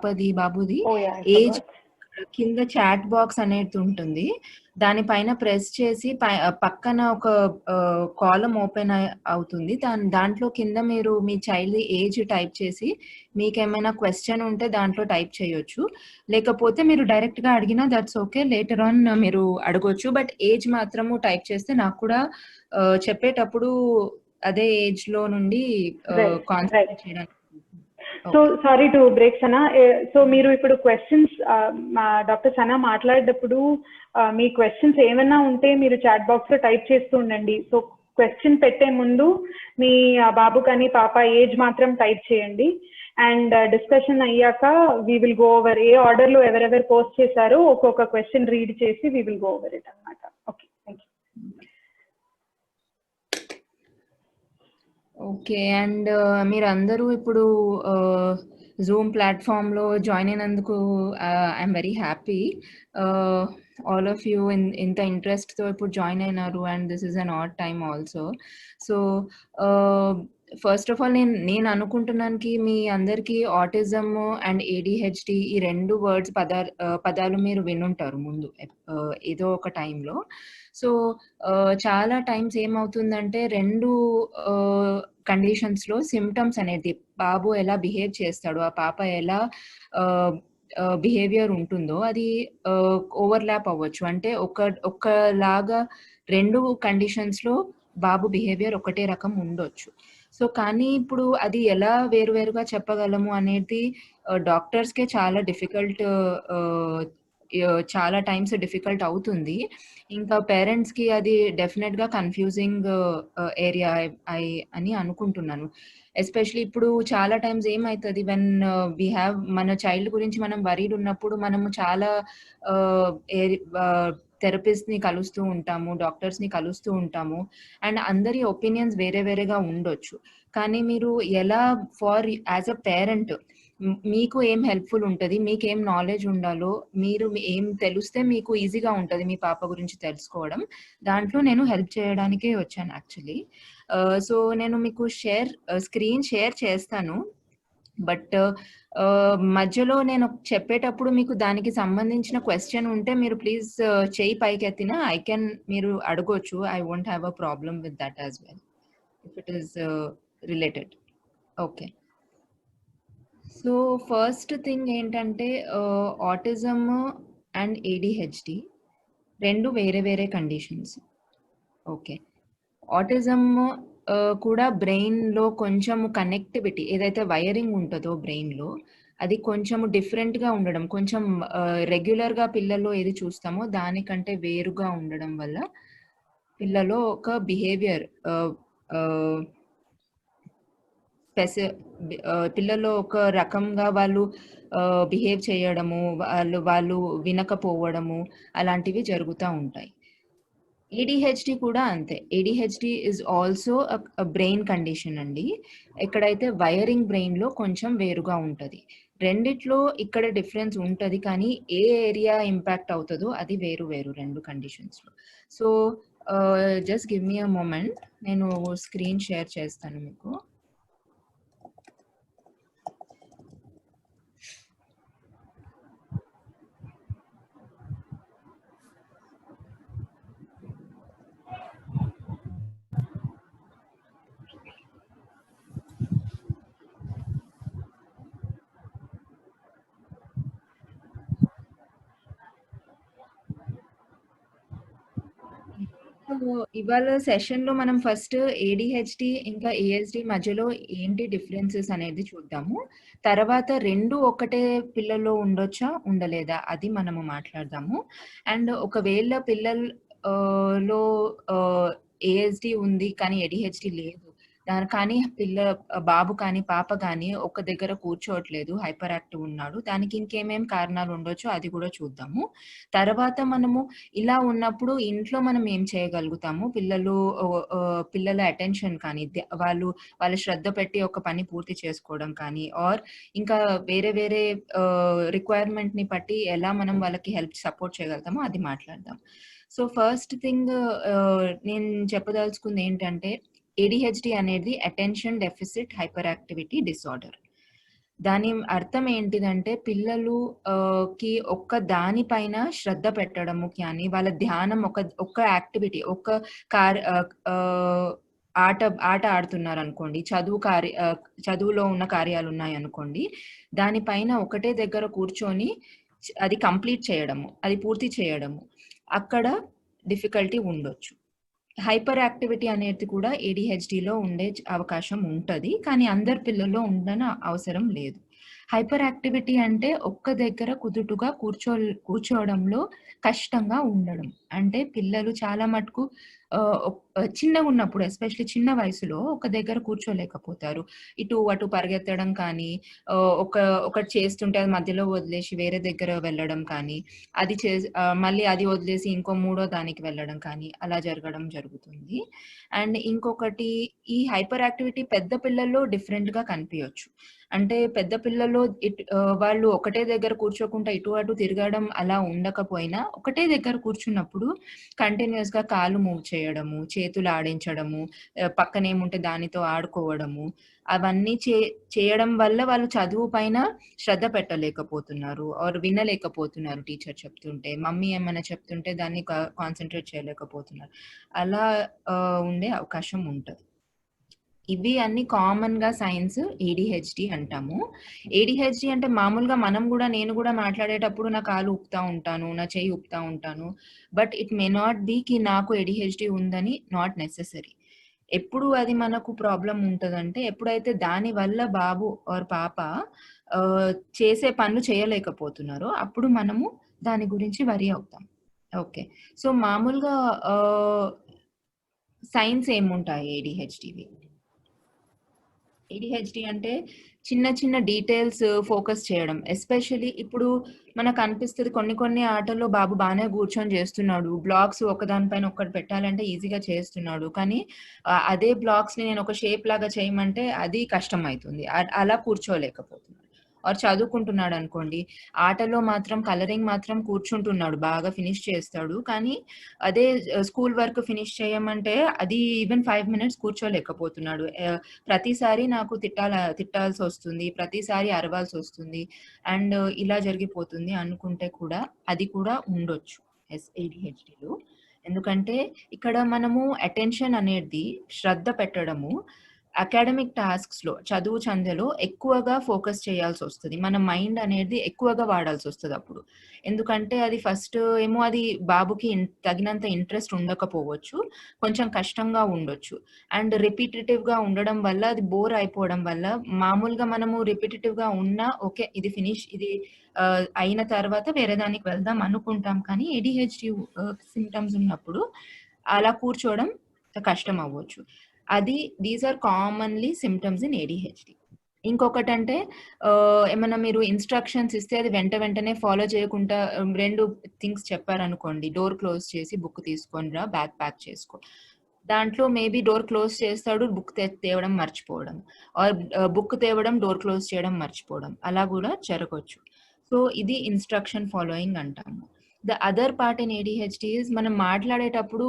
పాపది బాబుది Oh yeah, I age forgot. కింద చాట్ బాక్స్ అనేది ఉంటుంది. దానిపైన ప్రెస్ చేసి పక్కన ఒక కాలమ్ ఓపెన్ అవుతుంది. దాంట్లో కింద మీరు మీ చైల్డ్ ఏజ్ టైప్ చేసి మీకేమైనా క్వెషన్ ఉంటే దాంట్లో టైప్ చేయొచ్చు. లేకపోతే మీరు డైరెక్ట్‌గా అడిగినా దట్స్ ఓకే. లేటర్ ఆన్ మీరు అడగొచ్చు. బట్ ఏజ్ మాత్రము టైప్ చేస్తే నాకు కూడా చెప్పేటప్పుడు అదే ఏజ్‌లో నుండి Right. కాన్సంట్రేట్ చేయడానికి. So okay. Sorry to break Sana. So మీరు ఇప్పుడు క్వశ్చన్స్ డాక్టర్ సనా మాట్లాడేటప్పుడు మీ క్వశ్చన్స్ ఏమైనా ఉంటే మీరు చాట్ బాక్స్ లో టైప్ చేస్తూ ఉండండి. సో క్వశ్చన్ పెట్టే ముందు మీ బాబు కానీ పాప ఏజ్ మాత్రం టైప్ చేయండి. అండ్ డిస్కషన్ అయ్యాక we will go over a order లో ఎవరెవరు పోస్ట్ చేశారో ఒక్కొక్క క్వశ్చన్ రీడ్ చేసి we will go over it అన్నమాట. Okay, thank you. Okay. And మీరందరూ ఇప్పుడు జూమ్ ప్లాట్ఫామ్లో జాయిన్ అయినందుకు I'm very happy. All of you ఇంత ఇంట్రెస్ట్తో ఇప్పుడు జాయిన్ అయినారు. And this is an odd time also. So first of all నేను అనుకుంటున్నానికి మీ అందరికీ ఆటిజం అండ్ ఏడిహెచ్డి ఈ 2 పదాలు మీరు వినుంటారు ముందు ఏదో ఒక టైంలో. సో చాలా టైమ్స్ ఏమవుతుందంటే 2 కండిషన్స్‌లో సిమ్టమ్స్ అనేది బాబు ఎలా బిహేవ్ చేస్తాడో, ఆ పాప ఎలా బిహేవియర్ ఉంటుందో అది ఓవర్‌లాప్ అవ్వచ్చు. అంటే ఒకలాగా 2 కండిషన్స్‌లో బాబు బిహేవియర్ ఒకటే రకం ఉండొచ్చు. సో, కానీ ఇప్పుడు అది ఎలా వేరువేరుగా చెప్పగలము అనేది డాక్టర్స్‌కే చాలా చాలా టైమ్స్ డిఫికల్ట్ అవుతుంది. ఇంకా పేరెంట్స్‌కి అది డెఫినిట్‌గా కన్‌ఫ్యూజింగ్ ఏరియా అని అనుకుంటున్నాను. ఎస్పెషల్లీ ఇప్పుడు చాలా టైమ్స్ ఏమైతది వెన్ వి హావ్ మన చైల్డ్ గురించి మనం వరీడ్ ఉన్నప్పుడు మనము చాలా ఆహ్, ఏరి థెరపిస్ట్‌ని కలుస్తూ ఉంటాము, డాక్టర్స్‌ని కలుస్తూ ఉంటాము. అండ్ అందరి ఒపీనియన్స్ వేరే వేరేగా ఉండొచ్చు. కానీ మీరు ఎలా యాస్ ఎ పేరెంట్ మీకు ఏం హెల్ప్‌ఫుల్ ఉంటది, మీకేం నాలెడ్జ్ ఉండాలో, మీరు ఏం తెలిస్తే మీకు ఈజీగా ఉంటది మీ పాప గురించి తెలుసుకోవడం. దాంట్లో నేను హెల్ప్ చేయడానికే వచ్చాను యాక్చువల్లీ. సో, నేను మీకు స్క్రీన్ షేర్ చేస్తాను. బట్ మధ్యలో నేను చెప్పేటప్పుడు మీకు దానికి సంబంధించిన క్వెషన్ ఉంటే మీరు ప్లీజ్ చెయ్యి పైకెత్తినా మీరు అడగొచ్చు. I won't have a problem with that as well. If it is related. Okay. So, first thing ఏంటంటే ఆటిజం అండ్ ఏడీహెచ్‌డి 2 వేరే వేరే కండిషన్స్. ఓకే. ఆటిజం కూడా బ్రెయిన్‌లో కొంచెం కనెక్టివిటీ ఏదైతే వైరింగ్ ఉంటదో బ్రెయిన్‌లో అది కొంచెం డిఫరెంట్‌గా ఉండడం. కొంచెం రెగ్యులర్‌గా పిల్లల్లో ఏది చూస్తామో దానికంటే వేరుగా ఉండడం వల్ల పిల్లలో ఒక బిహేవియర్ ఆహ్, ఆహ్, పిల్లల్లో ఒక రకంగా వాళ్ళు బిహేవ్ చేయడము, వాళ్ళు వినకపోవడము అలాంటివి జరుగుతా ఉంటాయి. ఏడీహెచ్‌డి కూడా అంతే. ADHD is also brain condition అండి. ఎక్కడైతే వైరింగ్ బ్రెయిన్‌లో కొంచెం వేరుగా ఉంటది. రెండిట్లో ఇక్కడ డిఫరెన్స్ ఉంటది. కానీ ఏ ఏరియా ఇంపాక్ట్ అవుతదో అది వేరు 2 కండిషన్స్‌లో. సో, జస్ట్ గివ్ మీ ఎ మొమెంట్. నేను స్క్రీన్ షేర్ చేస్తాను మీకు. సో, ఇవాళ సెషన్‌లో మనం ఫస్ట్ ఏడీహెచ్‌డి ఇంకా ఏఎస్‌డి మధ్యలో ఏంటి డిఫరెన్సెస్ అనేది చూద్దాము. తర్వాత 2 ఒకటే పిల్లల్లో ఉండొచ్చా? ఉండలేదా? అది మనము మాట్లాడదాము. అండ్ ఒకవేళ లో ఏఎస్‌డి ఉంది కానీ ఏడీహెచ్‌డి లేదు. కానీ బాబు కానీ, పాప కానీ ఒక దగ్గర కూర్చోవట్లేదు. హైపర్ యాక్టివ్ ఉన్నాడు. దానికి ఇంకేమేం కారణాలు ఉండొచ్చో అది కూడా చూద్దాము. తర్వాత మనము ఇలా ఉన్నప్పుడు ఇంట్లో మనం ఏం చేయగలుగుతాము? పిల్లల అటెన్షన్ కానీ, వాళ్ళ శ్రద్ధ పెట్టి ఒక పని పూర్తి చేసుకోవడం కానీ, ఇంకా వేరే వేరే రిక్వైర్మెంట్‌ని బట్టి ఎలా మనం వాళ్ళకి సపోర్ట్ చేయగలుగుతామో అది మాట్లాడదాం. సో, ఫస్ట్ థింగ్ నేను చెప్పదలుచుకుంది ఏంటంటే, ఏడీహెచ్‌డి అనేది attention deficit hyper activity disorder. దాని అర్థం ఏంటిదంటే పిల్లలు కి ఒక్క దాని పైన శ్రద్ధ పెట్టడము కానీ, వాళ్ళ ధ్యానం ఒక్క యాక్టివిటీ కార్ ఆహ్, ఆహ్, ఆట ఆట ఆడుతున్నారనుకోండి. చదువులో ఉన్న కార్యాలున్నాయనుకోండి. దాని పైన ఒకటే దగ్గర కూర్చొని అది కంప్లీట్ చేయడము, అది పూర్తి చేయడము. అక్కడ డిఫికల్టీ ఉండొచ్చు. హైపర్ యాక్టివిటీ అనేది కూడా ఏడీహెచ్‌డీలో ఉండే అవకాశం ఉంటది. కానీ అందరి పిల్లల్లో ఉండని అవసరం లేదు. హైపర్ యాక్టివిటీ అంటే ఒక్క దగ్గర కుదుటుగా కూర్చోవడంలో కష్టంగా ఉండడం. అంటే పిల్లలు చాలా మటుకు చిన్నగున్నప్పుడు ఎస్పెషల్లీ చిన్న వయసులో ఒక దగ్గర కూర్చోలేకపోతారు. ఇటు అటు పరిగెత్తడం కానీ, ఆహ్, ఒక ఒకటి చేస్తుంటే అది మధ్యలో వదిలేసి వేరే దగ్గర వెళ్ళడం కానీ, మళ్ళీ అది వదిలేసి ఇంకో మూడో దానికి వెళ్ళడం కానీ, అలా జరుగుతుంది. అండ్ ఇంకొకటి ఈ హైపర్ యాక్టివిటీ పెద్ద పిల్లల్లో డిఫరెంట్‌గా కనిపియొచ్చు. అంటే పెద్ద పిల్లల్లో వాళ్ళు ఒకటే దగ్గర కూర్చోకుండా ఇటు అటు తిరగడం అలా ఉండకపోయినా, ఒకటే దగ్గర కూర్చున్నప్పుడు కంటిన్యూయస్‌గా కాళ్ళు మూవ్ చేయడము, చేతులు ఆడించడము, పక్కనేముంటే దానితో ఆడుకోవడము, అవన్నీ చేయడం వల్ల వాళ్ళు చదువు పైన శ్రద్ధ పెట్టలేకపోతున్నారు. వినలేకపోతున్నారు టీచర్ చెప్తుంటే. మమ్మీ ఏమన్నా చెప్తుంటే దాన్ని కాన్సంట్రేట్ చేయలేకపోతున్నారు. అలా ఉండే అవకాశం ఉంటది. ఇవి అన్నీ కామన్‌గా సైన్స్ ఏడీహెచ్‌డీ అంటాము. ఏడీహెచ్‌డీ అంటే మామూలుగా నేను గూడా మాట్లాడేటప్పుడు నా కాలు ఊపుతా ఉంటాను. నా చెయ్యి ఊపుతా ఉంటాను. But it may not be కి నాకు ఏడీహెచ్‌డీ ఉందని నాట్ నెసెసరీ. ఎప్పుడు అది మనకు ప్రాబ్లమ్ ఉంటదంటే, ఎప్పుడైతే దాని వల్ల బాబు ఆర్ పాప ఆహ్, చేసే పనులు చేయలేకపోతున్నారో, అప్పుడు మనము దాని గురించి వరీ అవుతాం. ఓకే. సో, మామూలుగా ఆహ్, సైన్స్ ఏముంటాయి ఏడీహెచ్‌డీవి? ఏడీహెచ్‌డీ అంటే చిన్న చిన్న డీటెయిల్స్ ఫోకస్ చేయడం. ఎస్పెషల్లీ ఇప్పుడు మనకనిపిస్తది కొన్ని కొన్ని ఆటల్లో బాబు బానే కూర్చొని చేస్తున్నాడు. బ్లాక్స్ ఒకదాని పైన ఒకటి పెట్టాలంటే ఈజీగా చేస్తున్నాడు. కానీ అదే బ్లాక్స్‌ని నేను ఒక షేప్ లాగా చేయమంటే అది కష్టమైతుంది. అలా కూర్చోలేకపోతున్నాడు. ఆర్ చదువుకుంటున్నాడనుకోండి, ఆటలో మాత్రం కలరింగ్ మాత్రం కూర్చుంటున్నాడు. బాగా ఫినిష్ చేస్తాడు. కానీ అదే స్కూల్ వర్క్ ఫినిష్ చేయమంటే అది ఈవెన్ 5 మినిట్స్ కూర్చోలేకపోతున్నాడు. ప్రతిసారి నాకు తిట్టాల్సొస్తుంది. ప్రతిసారి అరవాల్సొస్తుంది. అండ్ ఇలా జరిగిపోతుంది అనుకుంటే కూడా అది కూడా ఉండొచ్చు. ఏడీహెచ్‌డీలో. ఎందుకంటే ఇక్కడ మనము అటెన్షన్ అనేది శ్రద్ధ పెట్టడము అకాడమిక్ టాస్క్స్‌లో చందెలో ఎక్కువగా ఫోకస్ చేయాల్సొస్తది. మన మైండ్ అనేది ఎక్కువగా వాడాల్సొస్తదప్పుడు. ఎందుకంటే అది ఫస్ట్ ఏమో అది బాబుకి తగినంత ఇంట్రెస్ట్ ఉండకపోవచ్చు. కొంచెం కష్టంగా ఉండొచ్చు. అండ్ రిపిటిటివ్‌గా ఉండడం వల్ల అది బోర్ అయిపోవడం వల్ల మామూలుగా మనము రిపిటిటివ్‌గా ఉన్నా ఓకే. ఇది అయిన తర్వాత వేరే దానికి వెళ్దాం అనుకుంటాం. కానీ ఏడీహెచ్‌డీ సింప్టమ్స్ ఉన్నప్పుడు అలా కూర్చోవడం కష్టం అవ్వచ్చు. These are commonly symptoms in ADHD. ఇంకొకటంటే ఏమన్నా మీరు ఇన్‌స్ట్రక్షన్స్ ఇస్తే అది వెంటనే ఫాలో చేయకుండా 2 థింగ్స్ చెప్పారనుకోండి. డోర్ క్లోజ్ చేసి బుక్ తీసుకొని రా, బ్యాగ్ ప్యాక్ చేసుకో. దాంట్లో మేబీ డోర్ క్లోజ్ చేస్తాడు. బుక్ తేవడం మర్చిపోవడం. ఆర్ బుక్ తేవడం, డోర్ క్లోజ్ చేయడం మర్చిపోవడం. అలా గూడా జరగొచ్చు. సో, ఇది ఇన్‌స్ట్రక్షన్ ఫాలోయింగ్ అంటాము. The other part in ADHD is మనం మాట్లాడేటప్పుడు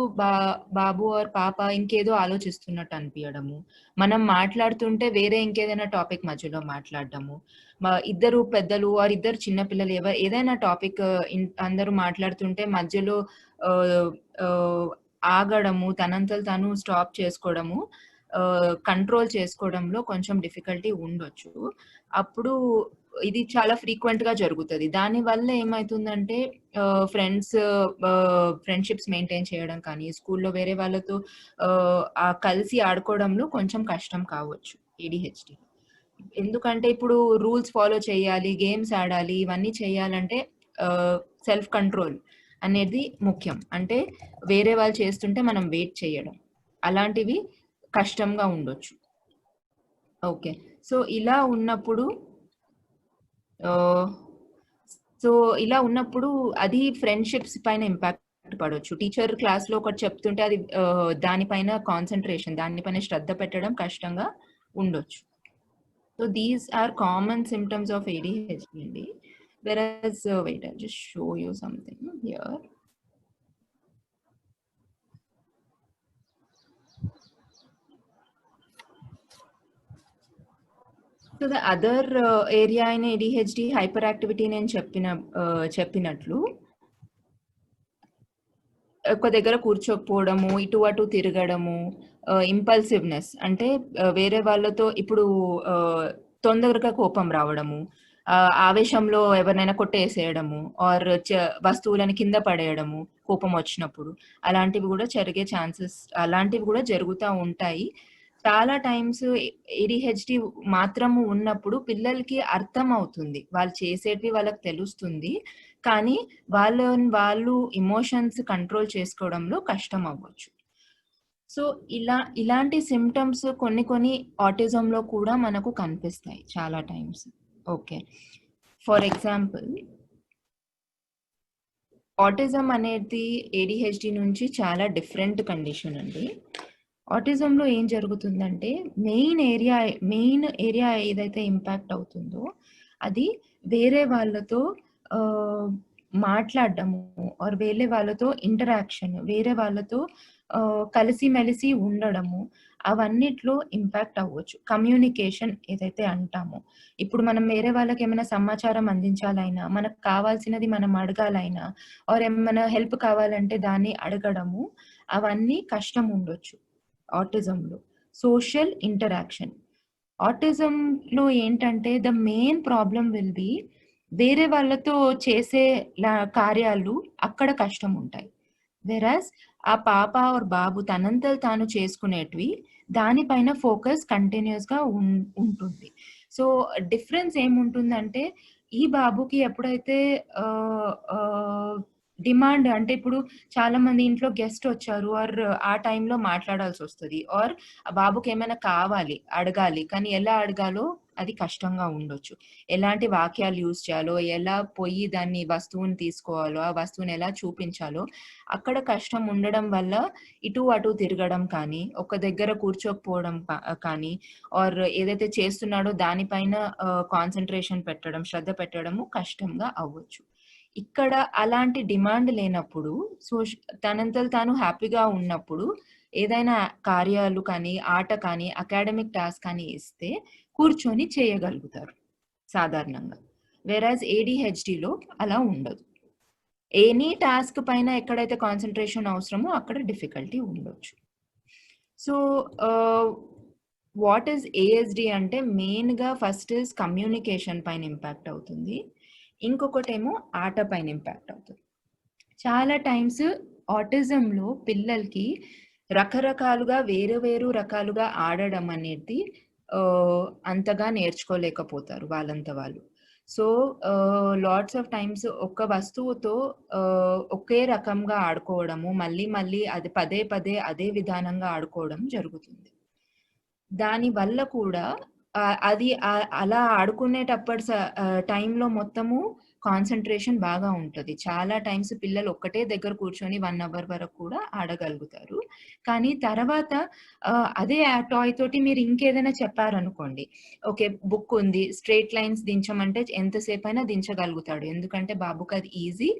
బాబు ఆర్ పాప ఇంకేదో ఆలోచిస్తున్నట్టు అనిపియడము. మనం మాట్లాడుతుంటే వేరే ఇంకేదైనా టాపిక్ మధ్యలో మాట్లాడడము. ఇద్దరు పెద్దలు ఆర్ ఇద్దరు చిన్న పిల్లలు ఏదైనా టాపిక్ అందరూ మాట్లాడుతుంటే మధ్యలో ఆహ్, ఆహ్, ఆగడము, తనంతట తాను స్టాప్ చేసుకోవడము, కంట్రోల్ చేసుకోవడంలో కొంచెం డిఫికల్టీ ఉండొచ్చు. అప్పుడు ఇది చాలా ఫ్రీక్వెంట్‌గా జరుగుతది. దానివల్ల ఏమైతుందంటే ఫ్రెండ్‌షిప్స్ మెయింటైన్ చేయడం కానీ, స్కూల్‌లో వేరే వాళ్ళతో కలిసి ఆడుకోవడంలో కొంచెం కష్టం కావచ్చు ఏడీహెచ్‌డీ. ఎందుకంటే ఇప్పుడు రూల్స్ ఫాలో చేయాలి, గేమ్స్ ఆడాలి, ఇవన్నీ చేయాలంటే ఆహ్, సెల్ఫ్ కంట్రోల్ అనేది ముఖ్యం. అంటే వేరే వాళ్ళు చేస్తుంటే మనం వెయిట్ చేయడం. అలాంటివి కష్టంగా ఉండొచ్చు. ఓకే. సో, ఆహ్, సో, ఇలా ఉన్నప్పుడు అది ఫ్రెండ్‌షిప్స్ పైన ఇంపాక్ట్ పడొచ్చు. టీచర్ క్లాస్‌లో ఒకటి చెప్తుంటే అది దాని పైన శ్రద్ధ పెట్టడం కష్టంగా ఉండొచ్చు. So these are common symptoms of ADHD అండి. Whereas, wait, I'll just show you something here. So the other area in ADHD hyper activity నేను చెప్పినట్లు ఒక దగ్గర కూర్చోకపోవడము, ఇటు అటు తిరగడము, ఇంపల్సివ్నెస్ అంటే వేరే వాళ్ళతో ఇప్పుడు తొందరగా కోపం రావడము, ఆవేశంలో ఎవరినైనా కొట్టేసేయడము ఆర్ వస్తువులను కింద పడేయడము కోపం వచ్చినప్పుడు, అలాంటివి కూడా జరిగే ఛాన్సెస్, అలాంటివి కూడా జరుగుతూ ఉంటాయి. చాలా టైమ్స్ ADHD మాత్రము ఉన్నప్పుడు పిల్లలకి అర్థం అవుతుంది, వాళ్ళు చేసేటివి వాళ్ళకి తెలుస్తుంది, కానీ వాళ్ళు ఎమోషన్స్ కంట్రోల్ చేసుకోవడంలో కష్టం అవ్వచ్చు. సో ఇలాంటి సిమ్టమ్స్ కొన్ని ఆటిజంలో కూడా మనకు కనిపిస్తాయి చాలా times. Okay, for example autism అనేది ADHD నుంచి చాలా డిఫరెంట్ కండిషన్ అండి. ఆటిజంలో ఏం జరుగుతుందంటే మెయిన్ ఏరియా ఏదైతే ఇంపాక్ట్ అవుతుందో అది వేరే వాళ్ళతో మాట్లాడడము ఆర్ వేరే వాళ్ళతో ఇంటరాక్షన్, వేరే వాళ్ళతో కలిసిమెలిసి ఉండడము, అవన్నిట్లో ఇంపాక్ట్ అవ్వచ్చు. కమ్యూనికేషన్ ఏదైతే అంటామో, ఇప్పుడు మనం వేరే వాళ్ళకి ఏమైనా సమాచారం అందించాలైనా, మనకు కావాల్సినది మనం అడగాలైనా ఆర్ ఏమైనా హెల్ప్ కావాలంటే దాన్ని అడగడము, అవన్నీ కష్టం ఉండొచ్చు ఆటిజంలో. సోషల్ ఇంటరాక్షన్ ఆటిజంలో ఏంటంటే the main problem will be వేరే వాళ్ళతో చేసే కార్యాలు అక్కడ కష్టం ఉంటాయి. వెరాజ్ ఆ పాప ఆర్ బాబు తనంతలు తాను చేసుకునేటివి దానిపైన ఫోకస్ కంటిన్యూస్ గా ఉంటుంది. సో డిఫరెన్స్ ఏముంటుందంటే ఈ బాబుకి ఎప్పుడైతే డిమాండ్ అంటే ఇప్పుడు చాలా మంది ఇంట్లో గెస్ట్ వచ్చారు ఆర్ ఆ టైంలో మాట్లాడాల్సి వస్తుంది ఆర్ ఆ బాబుకి ఏమైనా కావాలి అడగాలి, కానీ ఎలా అడగాలో అది కష్టంగా ఉండొచ్చు. ఎలాంటి వాక్యాలు యూజ్ చేయాలో, ఎలా పోయి దాన్ని వస్తువుని తీసుకోవాలో, ఆ వస్తువుని ఎలా చూపించాలో అక్కడ కష్టం ఉండడం వల్ల ఇటు అటు తిరగడం కానీ, ఒక దగ్గర కూర్చోకపోవడం కానీ ఆర్ ఏదైతే చేస్తున్నాడో దానిపైన కాన్సన్ట్రేషన్ పెట్టడం, శ్రద్ధ పెట్టడము కష్టంగా అవ్వచ్చు. ఇక్కడ అలాంటి డిమాండ్ లేనప్పుడు, తనంతలు తాను హ్యాపీగా ఉన్నప్పుడు ఏదైనా కార్యాలు కానీ, ఆట కానీ, అకాడమిక్ టాస్క్ కానీ ఇస్తే కూర్చొని చేయగలుగుతారు సాధారణంగా. వెరాజ్ ADHDలో అలా ఉండదు. ఎనీ టాస్క్ పైన ఎక్కడైతే కాన్సన్ట్రేషన్ అవసరమో అక్కడ డిఫికల్టీ ఉండొచ్చు. సో వాట్ ఈస్ ASD అంటే మెయిన్గా ఫస్ట్ ఇస్ కమ్యూనికేషన్ పైన ఇంపాక్ట్ అవుతుంది, ఇంకొకటేమో ఆట పైన ఇంపాక్ట్ అవుతుంది. చాలా టైమ్స్ ఆటిజంలో పిల్లలకి రకరకాలుగా వేరు రకాలుగా ఆడడం అనేది అంతగా నేర్చుకోలేకపోతారు వాళ్ళంత వాళ్ళు. సో లాట్స్ ఆఫ్ టైమ్స్ ఒక వస్తువుతో ఒకే రకంగా ఆడుకోవడము, మళ్ళీ అది పదే అదే విధానంగా ఆడుకోవడం జరుగుతుంది. దాని వల్ల కూడా అది అలా ఆడుకునేటప్పటి టైంలో మొత్తము కాన్సన్ట్రేషన్ బాగా ఉంటుంది. చాలా టైమ్స్ పిల్లలు ఒక్కటే దగ్గర కూర్చొని 1 అవర్ వరకు కూడా ఆడగలుగుతారు. కానీ తర్వాత అదే టాయ్ తోటి మీరు ఇంకేదైనా చెప్పారనుకోండి, ఓకే బుక్ ఉంది, స్ట్రెయిట్ లైన్స్ దించమంటే ఎంతసేపు అయినా దించగలుగుతాడు, ఎందుకంటే బాబుకి అది ఈజీ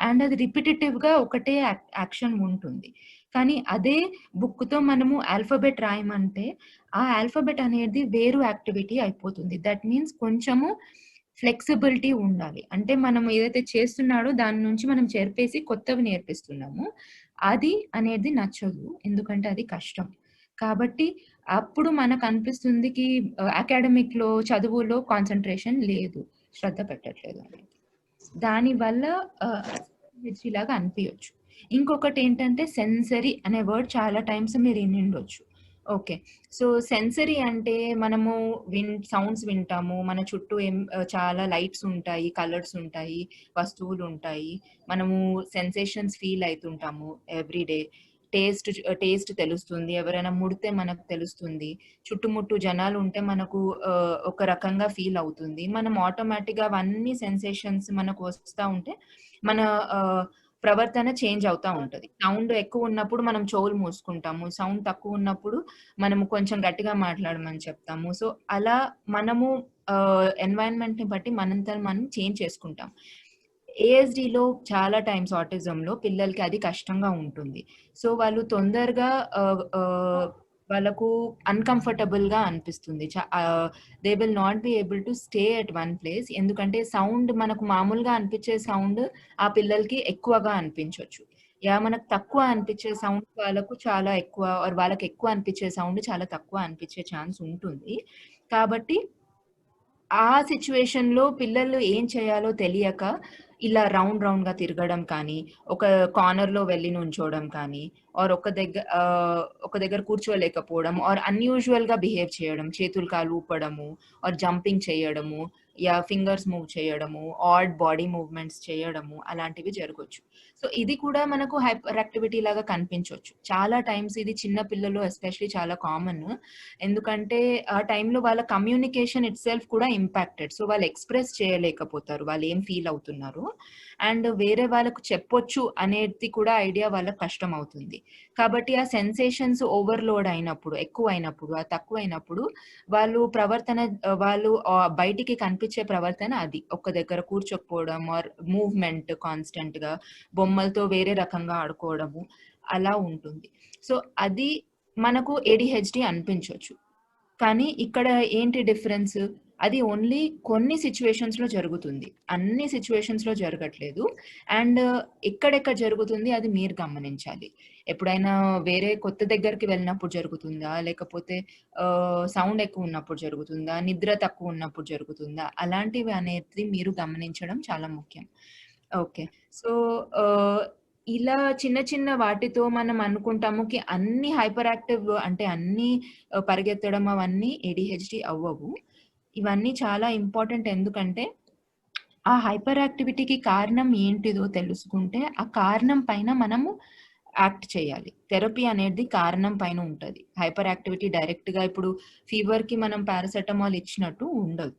అండ్ అది రిపిటేటివ్గా ఒకటే యాక్షన్ ఉంటుంది. కానీ అదే బుక్తో మనము ఆల్ఫాబెట్ రాయమంటే ఆ ఆల్ఫాబెట్ అనేది వేరు యాక్టివిటీ అయిపోతుంది. దట్ మీన్స్ కొంచెము ఫ్లెక్సిబిలిటీ ఉండాలి. అంటే మనం ఏదైతే చేస్తున్నాడో దాని నుంచి మనం చెరిపేసి కొత్తవి నేర్పిస్తున్నాము, అది అనేది నచ్చదు, ఎందుకంటే అది కష్టం. కాబట్టి అప్పుడు మనకు అనిపిస్తుందికి అకాడమిక్లో చదువులో కాన్సన్ట్రేషన్ లేదు, శ్రద్ధ పెట్టట్లేదు అనేది. దానివల్ల లాగా అనిపించచ్చు. ఇంకొకటి ఏంటంటే సెన్సరీ అనే వర్డ్ చాలా టైమ్స్ మీరు వినుండొచ్చు. ఓకే, సో సెన్సరీ అంటే మనము సౌండ్స్ వింటాము, మన చుట్టూ చాలా లైట్స్ ఉంటాయి, కలర్స్ ఉంటాయి, వస్తువులు ఉంటాయి, మనము సెన్సేషన్స్ ఫీల్ అవుతుంటాము ఎవ్రీడే. టేస్ట్ తెలుస్తుంది, ఎవరైనా ముడితే మనకు తెలుస్తుంది, చుట్టుముట్టు జనాలు ఉంటే మనకు ఒక రకంగా ఫీల్ అవుతుంది. మనం ఆటోమేటిక్గా అవన్నీ సెన్సేషన్స్ మనకు వస్తూ ఉంటే మన ప్రవర్తన చేంజ్ అవుతా ఉంటది. సౌండ్ ఎక్కువ ఉన్నప్పుడు మనం చెవులు మూసుకుంటాము, సౌండ్ తక్కువ ఉన్నప్పుడు మనము కొంచెం గట్టిగా మాట్లాడమని చెప్తాము. సో అలా మనము ఎన్వైరన్మెంట్ని బట్టి మనంతరం మనం చేంజ్ చేసుకుంటాం. ASDలో చాలా టైమ్స్ ఆటిజంలో పిల్లలకి అది కష్టంగా ఉంటుంది. సో వాళ్ళు తొందరగా వాళ్ళకు అన్‌కంఫర్టబుల్‌గా అనిపిస్తుంది. They will not be able to stay at one place. ఎందుకంటే సౌండ్ మనకు మామూలుగా అనిపించే సౌండ్ ఆ పిల్లలకి ఎక్కువగా అనిపించొచ్చు. మనకు తక్కువ అనిపించే సౌండ్ వాళ్ళకు చాలా ఎక్కువ ఆర్ వాళ్ళకి ఎక్కువ అనిపించే సౌండ్ చాలా తక్కువ అనిపించే ఛాన్స్ ఉంటుంది. కాబట్టి ఆ సిట్యుయేషన్‌లో పిల్లలు ఏం చేయాలో తెలియక ఇలా రౌండ్‌గా తిరగడం కానీ, ఒక కార్నర్‌లో వెళ్లి నుంచోవడం కానీ, ఆర్ ఒక దగ్గర కూర్చోలేకపోవడం, ఆర్ అన్‌యూజువల్‌గా బిహేవ్ చేయడం. చేతులు, కాళ్ళు ఊపడము, ఆర్ జంపింగ్ చేయడము, ఫింగర్స్ మూవ్ చేయడము, ఆడ్ బాడీ మూవ్‌మెంట్స్ చేయడము అలాంటివి జరగొచ్చు. సో, ఇది కూడా మనకు హైపర్ యాక్టివిటీ లాగా కనిపించొచ్చు. చాలా టైమ్స్ ఇది చిన్న పిల్లలు ఎస్పెషల్లీ చాలా కామన్. ఎందుకంటే ఆ టైంలో వాళ్ళ కమ్యూనికేషన్ ఇట్‌సెల్ఫ్ కూడా ఇంపాక్టెడ్. సో, వాళ్ళు ఎక్స్‌ప్రెస్ చేయలేకపోతారు. వాళ్ళు ఏం ఫీల్ అవుతున్నారో. అండ్ వేరే వాళ్ళకు చెప్పొచ్చు అనేది కూడా ఐడియా వాళ్ళకి కష్టమవుతుంది. కాబట్టి ఆ సెన్సేషన్స్ ఓవర్‌లోడ్ అయినప్పుడు, ఎక్కువైనప్పుడు, తక్కువైనప్పుడు వాళ్ళు బయటికి కనిపించే ప్రవర్తన అది. ఒక్క దగ్గర కూర్చోకపోవడం ఆర్ మూవ్‌మెంట్ కాన్స్టెంట్‌గా, బొమ్మలతో వేరే రకంగా ఆడుకోవడము అలా ఉంటుంది. సో, అది మనకు ఏడీహెచ్‌డీ అనిపించొచ్చు. కానీ ఇక్కడ ఏంటి డిఫరెన్స్? అది ఓన్లీ కొన్ని సిట్యుయేషన్స్‌లో జరుగుతుంది. అన్ని సిట్యుయేషన్స్‌లో జరగట్లేదు. అండ్ ఎక్కడెక్కడ జరుగుతుంది అది మీరు గమనించాలి. ఎప్పుడైనా వేరే కొత్త దగ్గరికి వెళ్ళినప్పుడు జరుగుతుందా? లేకపోతే సౌండ్ ఎక్కువున్నప్పుడు జరుగుతుందా? నిద్ర తక్కువున్నప్పుడు జరుగుతుందా? అలాంటివి అనేది మీరు గమనించడం చాలా ముఖ్యం. ఓకే. సో, ఆహ్, ఇలా చిన్న చిన్న వాటితో మనం అనుకుంటాము అన్ని హైపర్ యాక్టివ్ అంటే అన్నీ పరిగెత్తడం అవన్నీ ఏడీహెచ్‌డీ అవ్వవు. ఇవన్నీ చాలా ఇంపార్టెంట్ ఎందుకంటే, ఆ హైపర్ యాక్టివిటీకి కారణం ఏంటిదో తెలుసుకుంటే, ఆ కారణం పైన మనము యాక్ట్ చేయాలి. థెరపీ అనేది కారణం పైన ఉంటది. హైపర్ యాక్టివిటీ డైరెక్ట్‌గా ఇప్పుడు ఫీవర్‌కి మనం పారాసెటమాల్ ఇచ్చినట్టు ఉండదు.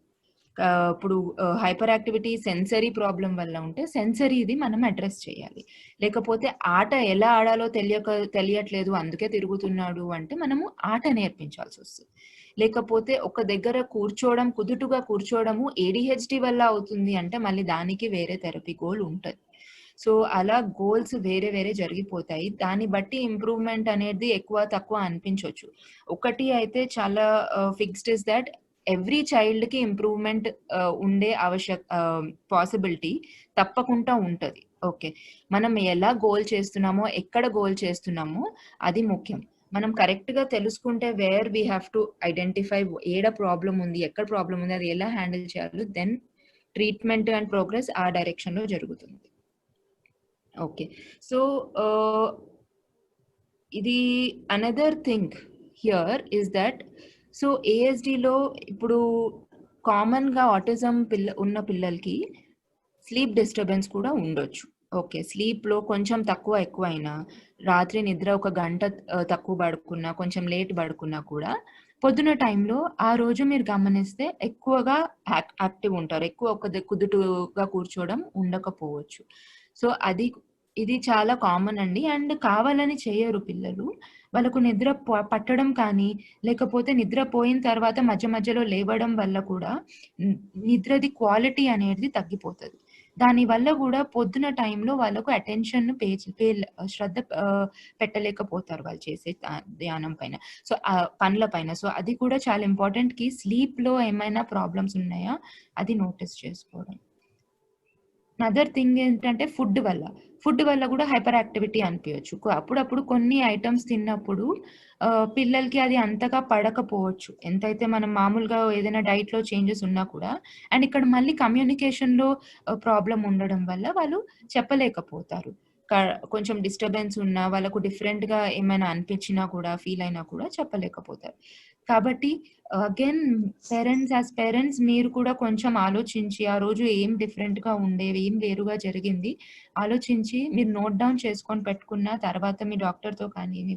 ఇప్పుడు హైపర్ యాక్టివిటీ సెన్సరీ ప్రాబ్లమ్ వల్ల ఉంటే సెన్సరీది మనం అడ్రెస్ చేయాలి. లేకపోతే ఆట ఎలా ఆడాలో తెలియట్లేదు అందుకే తిరుగుతున్నాడు అంటే మనము ఆట నేర్పించాల్సొస్తది. లేకపోతే ఒక దగ్గర కుదుటుగా కూర్చోవడము ఏడీహెచ్‌డీ వల్ల అవుతుంది అంటే మళ్ళీ దానికి వేరే థెరపీ గోల్ ఉంటది. సో, అలా గోల్స్ వేరే వేరే జరిగిపోతాయి. దాన్ని బట్టి ఇంప్రూవ్‌మెంట్ అనేది ఎక్కువ తక్కువ అనిపించొచ్చు. ఒకటి అయితే చాలా ఫిక్స్డ్ ఇస్ థట్ ఎవ్రీ చైల్డ్‌కి ఇంప్రూవ్‌మెంట్ పాసిబిలిటీ తప్పకుండా ఉంటది. ఓకే. మనం ఎలా గోల్ చేస్తున్నామో, ఎక్కడ గోల్ చేస్తున్నామో అది ముఖ్యం. మనం కరెక్ట్‌గా తెలుసుకుంటే where we have to identify ఏడ ప్రాబ్లమ్ ఉంది, ఎక్కడ ప్రాబ్లమ్ ఉంది, అది ఎలా హ్యాండిల్ చేయాలో దెన్ ట్రీట్మెంట్ అండ్ ప్రోగ్రెస్ ఆ డైరెక్షన్‌లో జరుగుతుంది. ఓకే. సో, ఆహ్, ఇది another thing here is that so, ఏఎస్‌డీలో ఇప్పుడు కామన్‌గా ఆటిజం ఉన్న పిల్లలకి స్లీప్ డిస్టర్బెన్స్ కూడా ఉండొచ్చు. ఓకే. స్లీప్‌లో కొంచెం తక్కువ ఎక్కువైనా, రాత్రి నిద్ర ఒక గంట తక్కువ పడుకున్నా, కొంచెం లేట్ పడుకున్నా కూడా, పొద్దున టైంలో ఆ రోజు మీరు గమనిస్తే ఎక్కువగా యాక్టివ్ ఉంటారు. ఎక్కువ కుదుటుగా కూర్చోవడం ఉండకపోవచ్చు. సో, ఇది చాలా కామన్ అండి. అండ్ కావాలని చెయ్యరు పిల్లలు. వాళ్ళకు నిద్ర పట్టడం కానీ, లేకపోతే నిద్రపోయిన తర్వాత మధ్య మధ్యలో లేవడం వల్ల కూడా న్ నిద్రది క్వాలిటీ అనేది తగ్గిపోతది. దానివల్ల గూడా పొద్దున టైంలో వాళ్ళకు అటెన్షన్ శ్రద్ధ పెట్టలేకపోతారు వాళ్ళు చేసే ధ్యానం పైన. సో, పనుల పైన. సో, అది కూడా చాలా ఇంపార్టెంట్ స్లీప్‌లో ఏమైనా ప్రాబ్లమ్స్ ఉన్నాయా? అది నోటీస్ చేసుకోవడం. అదర్ థింగ్ ఏంటంటే ఫుడ్ వల్ల గూడా హైపర్ యాక్టివిటీ అనిపియొచ్చు. అప్పుడప్పుడు కొన్ని ఐటెమ్స్ తిన్నప్పుడు పిల్లలకి అది అంతగా పడకపోవచ్చు. ఎంతైతే మనం మామూలుగా ఏదైనా డైట్‌లో చేంజెస్ ఉన్నా కూడా అండ్ ఇక్కడ మళ్ళీ కమ్యూనికేషన్‌లో ప్రాబ్లమ్ ఉండడం వల్ల వాళ్ళు చెప్పలేకపోతారు. క కొంచెం డిస్టర్బెన్స్ ఉన్నా, వాళ్ళకు డిఫరెంట్‌గా ఏమైనా అనిపించినా కూడా, ఫీల్ అయినా కూడా చెప్పలేకపోతారు. కాబట్టి అగైన్ పేరెంట్స్ మీరు కూడా కొంచెం ఆలోచించి, ఆ రోజు ఏం డిఫరెంట్‌గా ఉండేవి, ఏం వేరుగా జరిగింది ఆలోచించి మీరు నోట్ డౌన్ చేసుకొని పెట్టుకున్న తర్వాత మీ డాక్టర్‌తో కానీ, మీ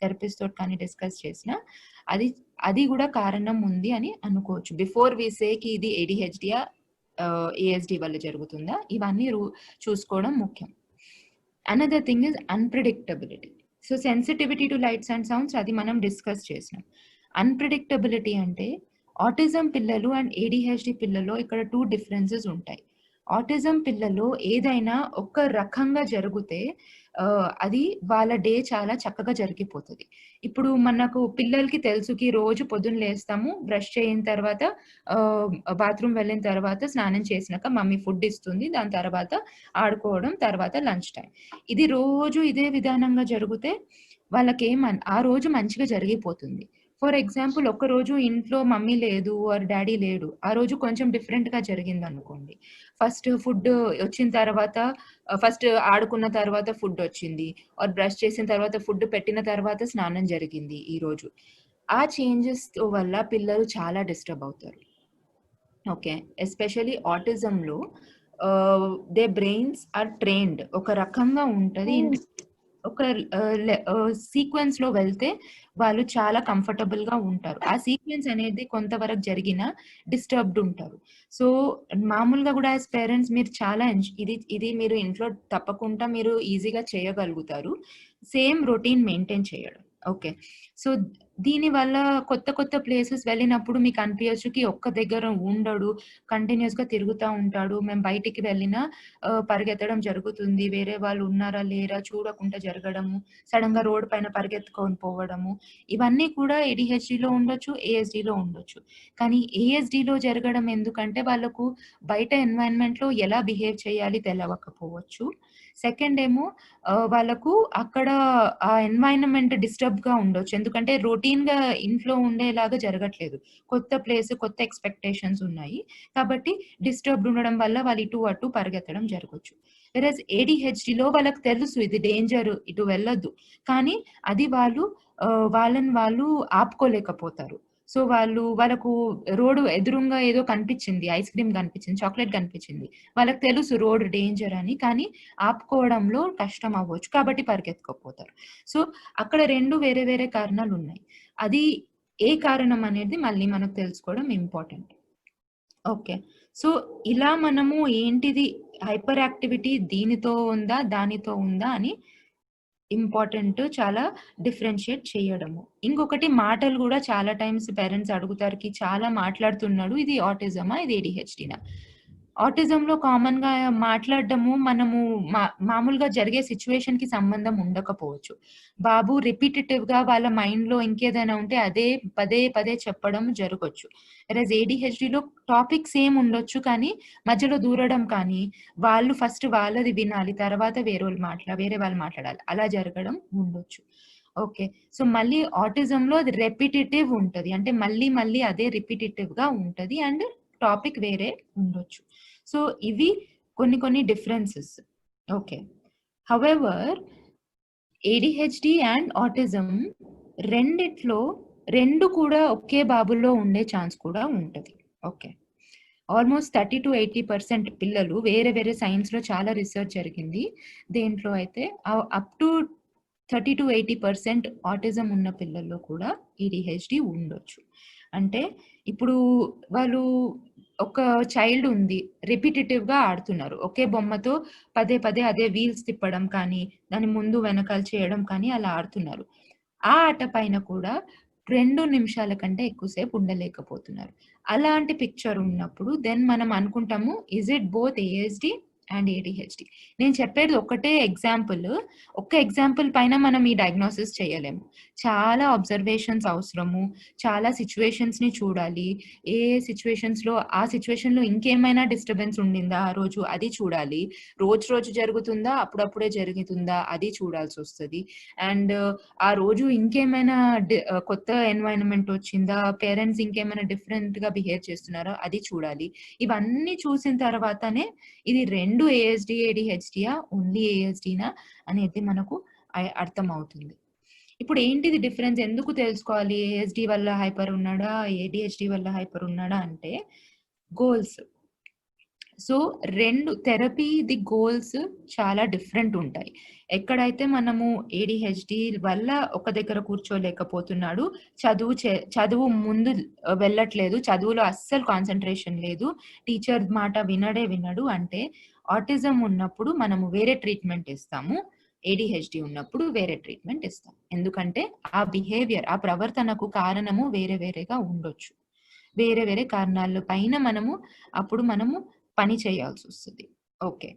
థెరపిస్ట్‌తోటి కానీ డిస్కస్ చేసినా అది అది గూడా కారణం ఉంది అని అనుకోవచ్చు. బిఫోర్ వి సే ఇది ఏడీహెచ్‌డీయా ఏఎస్‌డీ వల్ల జరుగుతుందా? ఇవన్నీ చూసుకోవడం ముఖ్యం. Another thing is unpredictability. So, sensitivity to lights and sounds అది మనం డిస్కస్ చేసినాం. అన్‌ప్రెడిక్టబిలిటీ అంటే ఆటిజం పిల్లలు అండ్ ఏడీహెచ్‌డీ పిల్లల్లో ఇక్కడ 2 డిఫరెన్సెస్ ఉంటాయి. ఆటిజం పిల్లలు ఏదైనా ఒక రకంగా జరిగితే అది వాళ్ళ డే చాలా చక్కగా జరిగిపోతది. ఇప్పుడు మనకు పిల్లలకి తెలుసుకి రోజు పొద్దున్న లేస్తాము, బ్రష్ చేయిన తర్వాత బాత్రూమ్ వెళ్ళిన తర్వాత స్నానం చేసినాక మమ్మీ ఫుడ్ ఇస్తుంది. దాని తర్వాత ఆడుకోవడం, తర్వాత లంచ్ టైమ్. ఇది రోజు ఇదే విధానంగా జరిగితే ఆ రోజు మంచిగా జరిగిపోతుంది. ఫర్ ఎగ్జాంపుల్ ఒక్కరోజు ఇంట్లో మమ్మీ లేదు ఆర్ డ్యాడీ లేడు. ఆ రోజు కొంచెం డిఫరెంట్‌గా జరిగిందనుకోండి. ఫస్ట్ ఫుడ్ వచ్చిన తర్వాత ఫస్ట్ ఆడుకున్న తర్వాత ఫుడ్ వచ్చింది. ఆర్ బ్రష్ చేసిన తర్వాత ఫుడ్ పెట్టిన తర్వాత స్నానం జరిగింది ఈరోజు. ఆ చేంజెస్ వల్ల పిల్లలు చాలా డిస్టర్బ్ అవుతారు. ఓకే. ఎస్పెషల్లీ ఆటిజంలో దే బ్రెయిన్స్ ఆర్ ట్రైన్డ్. ఒక రకంగా ఉంటది. ఒక సీక్వెన్స్‌లో వెళ్తే వాళ్ళు చాలా కంఫర్టబుల్‌గా ఉంటారు. ఆ సీక్వెన్స్ అనేది కొంతవరకు జరిగినా డిస్టర్బ్డ్ ఉంటారు. సో, మామూలుగా గూడా యాస్ పేరెంట్స్ మీరు చాలా ఇది మీరు ఇంట్లో తప్పకుండా మీరు ఈజీగా చేయగలుగుతారు. సేమ్ రొటీన్ మెయింటైన్ చేయడం. ఓకే. సో, దీనివల్ల కొత్త కొత్త ప్లేసెస్ వెళ్ళినప్పుడు మీకు అనిపియొచ్చు ఒక్క దగ్గర ఉండడు. కంటిన్యూయస్‌గా తిరుగుతా ఉంటాడు. మేము బయటికి వెళ్ళినా పరిగెత్తడం జరుగుతుంది. వేరే వాళ్ళు ఉన్నారా? లేరా? చూడకుండా జరగడము. సడెన్‌గా రోడ్ పైన పరిగెత్తుకొని పోవడము. ఇవన్నీ కూడా ఏడీహెచ్‌డీలో ఉండొచ్చు, ఏఎస్‌డీలో ఉండొచ్చు. కానీ ఏఎస్‌డీలో జరగడం ఎందుకంటే వాళ్ళకు బయట ఎన్వైర్న్‌మెంట్‌లో ఎలా బిహేవ్ చేయాలి తెలవకపోవచ్చు. సెకండ్ ఏమో వాళ్ళకు అక్కడ ఆ ఎన్వైర్న్‌మెంట్ డిస్టర్బ్‌గా ఉండొచ్చు. ఎందుకంటే రొటీన్‌గా ఇంట్లో ఉండేలాగా జరగట్లేదు. కొత్త ప్లేస్, కొత్త ఎక్స్‌పెక్టేషన్స్ ఉన్నాయి. కాబట్టి డిస్టర్బ్డ్ ఉండడం వల్ల వాళ్ళు ఇటు అటు పరిగెత్తడం జరగొచ్చు. వేరేస్ ఏడీహెచ్‌డీలో వాళ్ళకి తెలుసు ఇది డేంజర్ ఇటు వెళ్ళొద్దు. కానీ అది వాళ్ళని వాళ్ళు ఆపుకోలేకపోతారు. సో, వాళ్ళకు రోడ్ ఎదురుంగా ఏదో కనిపించింది. ఐస్ క్రీమ్ కనిపించింది, చాక్లేట్ కనిపించింది. వాళ్ళకి తెలుసు రోడ్ డేంజర్ అని. కానీ ఆపుకోవడంలో కష్టం అవ్వచ్చు. కాబట్టి పరిగెత్తుకోపోతారు. సో, అక్కడ 2 వేరే వేరే కారణాలున్నాయి. అది ఏ కారణం అనేది మళ్ళీ మనకు తెలుసుకోవడం ఇంపార్టెంట్. ఓకే. సో, ఇలా మనము ఏంటిది హైపర్ యాక్టివిటీ దీనితో ఉందా? దానితో ఉందా? అని చాలా డిఫరెన్షియేట్ చేయడము. ఇంకొకటి మాటలు గూడా చాలా టైమ్స్ పేరెంట్స్ అడుగుతారు చాలా మాట్లాడుతున్నాడు. ఇది ఆటిజమా? ఇది ఏడీహెచ్‌డీనా? ఆటిజంలో కామన్‌గా మాట్లాడడము మనము మామూలుగా జరిగే సిట్యుయేషన్‌కి సంబంధం ఉండకపోవచ్చు. బాబు రిపిటిటివ్‌గా వాళ్ళ మైండ్‌లో ఇంకేదైనా ఉంటే అదే పదే పదే చెప్పడం జరగొచ్చు. వేరేస్ ఏడీహెచ్‌డీలో టాపిక్ సేమ్ ఉండొచ్చు. కానీ మధ్యలో దూరడం కానీ, వాళ్ళు ఫస్ట్ వాళ్ళది వినాలి. తర్వాత వేరే వాళ్ళు మాట్లాడాలి. అలా జరగడం ఉండొచ్చు. ఓకే. సో, మళ్ళీ ఆటిజంలో అది రెపిటిటివ్ ఉంటది. అంటే మళ్ళీ మళ్ళీ అదే రిపిటిటివ్‌గా ఉంటది. అండ్ టాపిక్ వేరే ఉండొచ్చు. సో, ఇవి కొన్ని కొన్ని differences. Okay. However ADHD and autism రెండిట్లో 2 కూడా ఒకే బాబులో ఉండే ఛాన్స్ కూడా ఉంటది. ఓకే. ఆల్‌మోస్ట్ 30-80% పిల్లలు వేరే వేరే సైన్స్‌లో చాలా రిసర్చ్ జరిగింది. దేంట్లో అయితే అప్ టు 30-80% ఆటిజం ఉన్న పిల్లల్లో కూడా ఏడీహెచ్‌డీ ఉండొచ్చు. అంటే ఇప్పుడు వాళ్ళు ఒక చైల్డ్ ఉంది. రిపిటిటివ్‌గా ఆడుతున్నారు. ఒకే బొమ్మతో పదే పదే అదే వీల్స్ తిప్పడం కానీ, దాన్ని ముందు వెనకాల చేయడం కానీ అలా ఆడుతున్నారు. ఆ ఆట పైన కూడా 2 నిమిషాల కంటే ఎక్కువ సేపు ఉండలేకపోతున్నారు. అలాంటి పిక్చర్ ఉన్నప్పుడు దెన్ మనం అనుకుంటాము is it both ASD and ADHD. నేను చెప్పేది ఒకటే ఎగ్జాంపుల్. ఒక్క ఎగ్జాంపుల్ పైన మనం ఈ డయాగ్నోసిస్ చేయలేము. చాలా అబ్జర్వేషన్స్ అవసరము. చాలా సిట్యుయేషన్స్‌ని చూడాలి. ఏ సిట్యుయేషన్స్‌లో ఆ సిట్యుయేషన్‌లో ఇంకేమైనా డిస్టర్బెన్స్ ఉండిందా ఆ రోజు అది చూడాలి. రోజు జరుగుతుందా? అప్పుడప్పుడే జరుగుతుందా? అది చూడాల్సొస్తది. అండ్ ఆ రోజు ఇంకేమైనా కొత్త ఎన్వైర్న్‌మెంట్ వచ్చిందా? పేరెంట్స్ ఇంకేమైనా డిఫరెంట్‌గా బిహేవ్ చేస్తున్నారా? అది చూడాలి. ఇవన్నీ చూసిన తర్వాతనే ఇది 2 ఏఎస్‌డీ, ఏడీహెచ్‌డీయా? ఓన్లీ ఏఎస్‌డీనా? అనేది మనకు అర్థమవుతుంది. ఇప్పుడు ఏంటిది డిఫరెన్స్? ఎందుకు తెలుసుకోవాలి? ఏఎస్‌డీ వల్ల హైపర్ ఉన్నాడా? ఏడీహెచ్‌డీ వల్ల హైపర్ ఉన్నాడా? అంటే గోల్స్. సో, 2 థెరపీది గోల్స్ చాలా డిఫరెంట్ ఉంటాయి. ఎక్కడైతే మనము ఏడీహెచ్‌డీ వల్ల ఒక దగ్గర కూర్చోలేకపోతున్నాడు. చదువు ముందు వెళ్ళట్లేదు. చదువులో అస్సలు కాన్సంట్రేషన్ లేదు. టీచర్ మాట వినడు అంటే, ఆటిజం ఉన్నప్పుడు మనము వేరే ట్రీట్‌మెంట్ ఇస్తాము. ఏడీహెచ్‌డీ ఉన్నప్పుడు వేరే ట్రీట్‌మెంట్ ఇస్తాం. ఎందుకంటే ఆ బిహేవియర్, ఆ ప్రవర్తనకు కారణము వేరే వేరేగా ఉండొచ్చు. వేరే వేరే కారణాల పైన అప్పుడు మనము పని చేయాల్సొస్తది. ఓకే.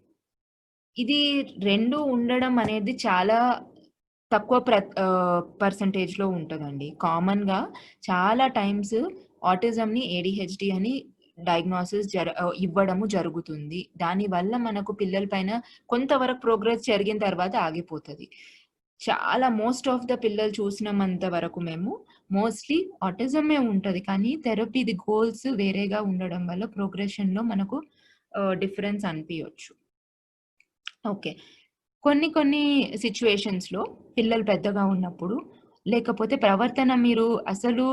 ఇది 2 ఉండడం అనేది చాలా తక్కువ పర్సెంటేజ్‌లో ఉంటదండి. కామన్‌గా చాలా టైమ్స్ ఆటిజంని ఏడీహెచ్‌డీ అని డయాగ్నోసిస్ ఇవ్వడము జరుగుతుంది. దానివల్ల మనకు పిల్లల పైన కొంతవరకు ప్రోగ్రెస్ జరిగిన తర్వాత ఆగిపోతది. చాలా మోస్ట్ ఆఫ్ ద పిల్లలు చూసినంత వరకు మేము మోస్ట్‌లీ ఆటిజమే ఉంటది. కానీ థెరపీది గోల్స్ వేరేగా ఉండడం వల్ల ప్రోగ్రెషన్‌లో మనకు డిఫరెన్స్ అనిపియొచ్చు. ఓకే. కొన్ని సిట్యుయేషన్స్‌లో పిల్లలు పెద్దగా ఉన్నప్పుడు, లేకపోతే ప్రవర్తన మీరు అసలు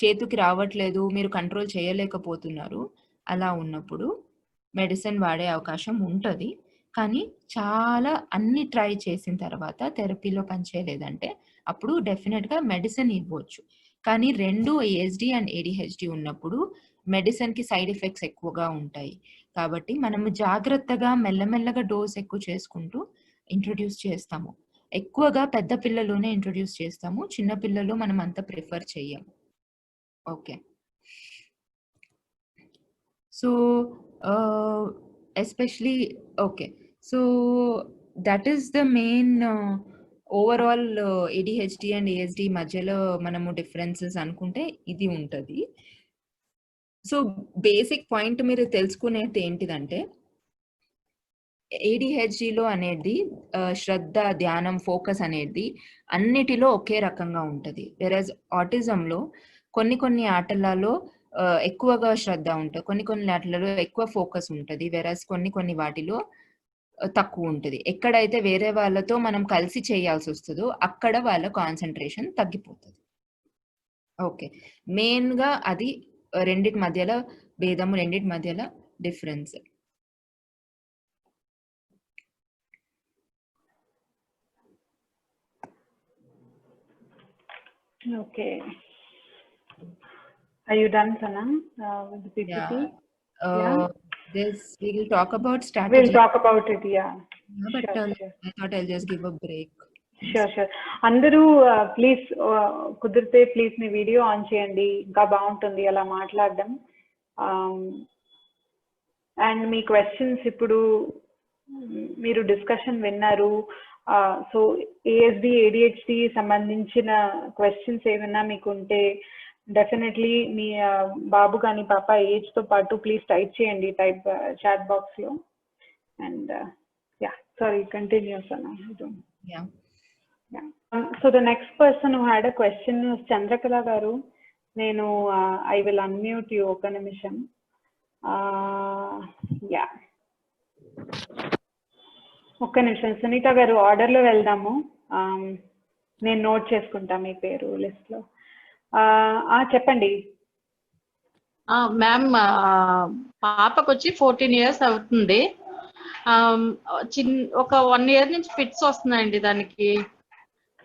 చేతుకి రావట్లేదు, మీరు కంట్రోల్ చేయలేకపోతున్నారు. అలా ఉన్నప్పుడు మెడిసిన్ వాడే అవకాశం ఉంటది. కానీ చాలా అన్ని ట్రై చేసిన తర్వాత థెరపీలో పనిచేయలేదంటే, అప్పుడు డెఫినిట్‌గా మెడిసిన్ ఇవ్వచ్చు. కానీ 2 ఏఎస్‌డీ అండ్ ఏడీహెచ్‌డీ ఉన్నప్పుడు మెడిసిన్‌కి సైడ్ ఎఫెక్ట్స్ ఎక్కువగా ఉంటాయి. కాబట్టి మనము జాగ్రత్తగా మెల్లమెల్లగా డోస్ ఎక్కువ చేసుకుంటూ ఇంట్రొడ్యూస్ చేస్తాము. ఎక్కువగా పెద్ద పిల్లల్లోనే ఇంట్రొడ్యూస్ చేస్తాము. చిన్న పిల్లల్లో మనం అంత ప్రిఫర్ చెయ్యము. Okay. So, especially okay. So, that is the main overall ADHD and ASD మధ్యలో మనము డిఫరెన్సెస్ అనుకుంటే ఇది ఉంటది. సో, బేసిక్ పాయింట్ మీరు తెలుసుకునేది ఏంటిదంటే ఏడీహెచ్‌డీలో అనేది శ్రద్ధ, ధ్యానం, ఫోకస్ అనేది అన్నిటిలో ఒకే రకంగా ఉంటది. వెరస్ ఆటిజంలో కొన్ని ఆటలలో ఎక్కువగా శ్రద్ధ ఉంటది. కొన్ని ఆటలలో ఎక్కువ ఫోకస్ ఉంటది. వెరస్ కొన్ని వాటిలో తక్కువుంటది. ఎక్కడైతే వేరే వాళ్ళతో మనం కలిసి చేయాల్సొస్తదో అక్కడ వాళ్ళ కాన్సంట్రేషన్ తగ్గిపోతది. ఓకే. మెయిన్‌గా అది రెండిటి మధ్యల భేదము, రెండిటి మధ్యల difference. Okay. Are you done, Sana, with the PPT? Yeah. Yeah. We will talk about strategy. We'll talk about it. Yeah. But Sure. I thought I'll just give a break. Sure. అందరూ please కుదిరితే please me video on చేయండి. ఇంకా బాగుంటుంది అలా మాట్లాడడం. And me questions ఇప్పుడు మీరు discussion విన్నారు. సో ఏఎస్డి ఏడిహెచ్డి సంబంధించిన క్వశ్చన్స్ ఏమైనా మీకు ఉంటే డెఫినెట్లీ మీ బాబు కానీ పాప ఏజ్ తో పాటు ప్లీజ్ టైప్ చేయండి చాట్ బాక్స్ లో. And yeah sorry continue Sana. Yeah. So the next person who had a question was Chandrakala garu. Nenu I will unmute you oka nimisham. Yeah. ఒక్క నిమిషం సునీత గారు ఆర్డర్ లో వెళ్దాము. నేను నోట్ చేసుకుంటా మీ పేరు లిస్ట్ లో. చెప్పండి మ్యామ్. పాపకు వచ్చి 14 years అవుతుంది. ఒక 1 year నుంచి ఫిట్స్ వస్తున్నాయండి. దానికి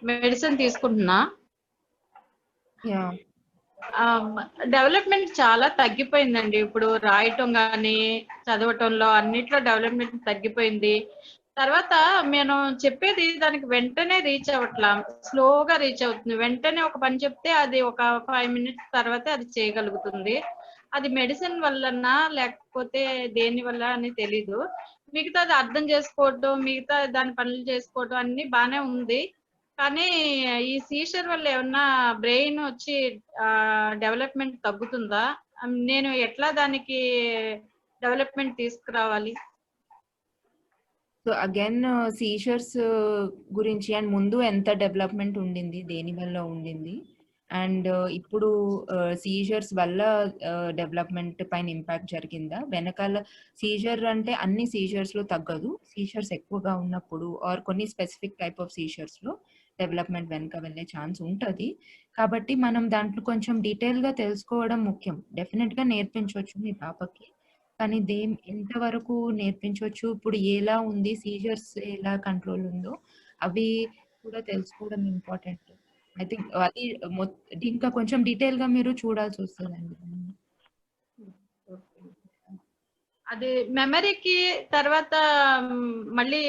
మెడిసిన్ తీసుకుంటున్నా. డెవలప్మెంట్ చాలా తగ్గిపోయిందండి. ఇప్పుడు రాయటం కానీ చదవటంలో అన్నిట్లో డెవలప్మెంట్ తగ్గిపోయింది. తర్వాత నేను చెప్పేది దానికి వెంటనే రీచ్ అవ్వట్లా, స్లోగా రీచ్ అవుతుంది. వెంటనే ఒక పని చెప్తే అది ఒక 5 minutes తర్వాత అది చేయగలుగుతుంది. అది మెడిసిన్ వల్లనా లేకపోతే దేని వల్ల అని తెలీదు. మిగతాది అర్థం చేసుకోవటం, మిగతా దాని పనులు చేసుకోవటం అన్ని బానే ఉంది. కానీ ఈ సీషర్ వల్ల ఏమన్నా బ్రెయిన్ వచ్చి డెవలప్మెంట్ తగ్గుతుందా? నేను ఎట్లా దానికి డెవలప్మెంట్ తీసుకురావాలి? సో అగైన్ సీజర్స్ గురించి అండ్ ముందు ఎంత డెవలప్మెంట్ ఉండింది, దేని వల్ల ఉండింది, అండ్ ఇప్పుడు సీజర్స్ వల్ల డెవలప్మెంట్ పైన ఇంపాక్ట్ జరిగిందా? వెనకాల సీజర్ అంటే అన్ని సీజర్స్ లో తగ్గదు. సీజర్స్ ఎక్కువగా ఉన్నప్పుడు ఆర్ కొన్ని స్పెసిఫిక్ టైప్ ఆఫ్ సీజర్స్ లో డెవలప్మెంట్ వెనక వెళ్ళే ఛాన్స్ ఉంటుంది. కాబట్టి మనం దాంట్లో కొంచెం డీటెయిల్ గా తెలుసుకోవడం ముఖ్యం. డెఫినెట్ గా నేర్పించవచ్చు మీ పాపకి, కానీ ఎంతవరకు నేర్పించవచ్చు, ఇప్పుడు ఎలా ఉంది, సీజర్స్ ఎలా కంట్రోల్ ఉందో అవి కూడా తెలుసుకోవడం ఇంపార్టెంట్. ఐ థింక్ అది ఇంకా కొంచెం డీటెయిల్ గా మీరు చూడాల్సి వస్తుందండి. అది మెమరీకి తర్వాత మళ్ళీ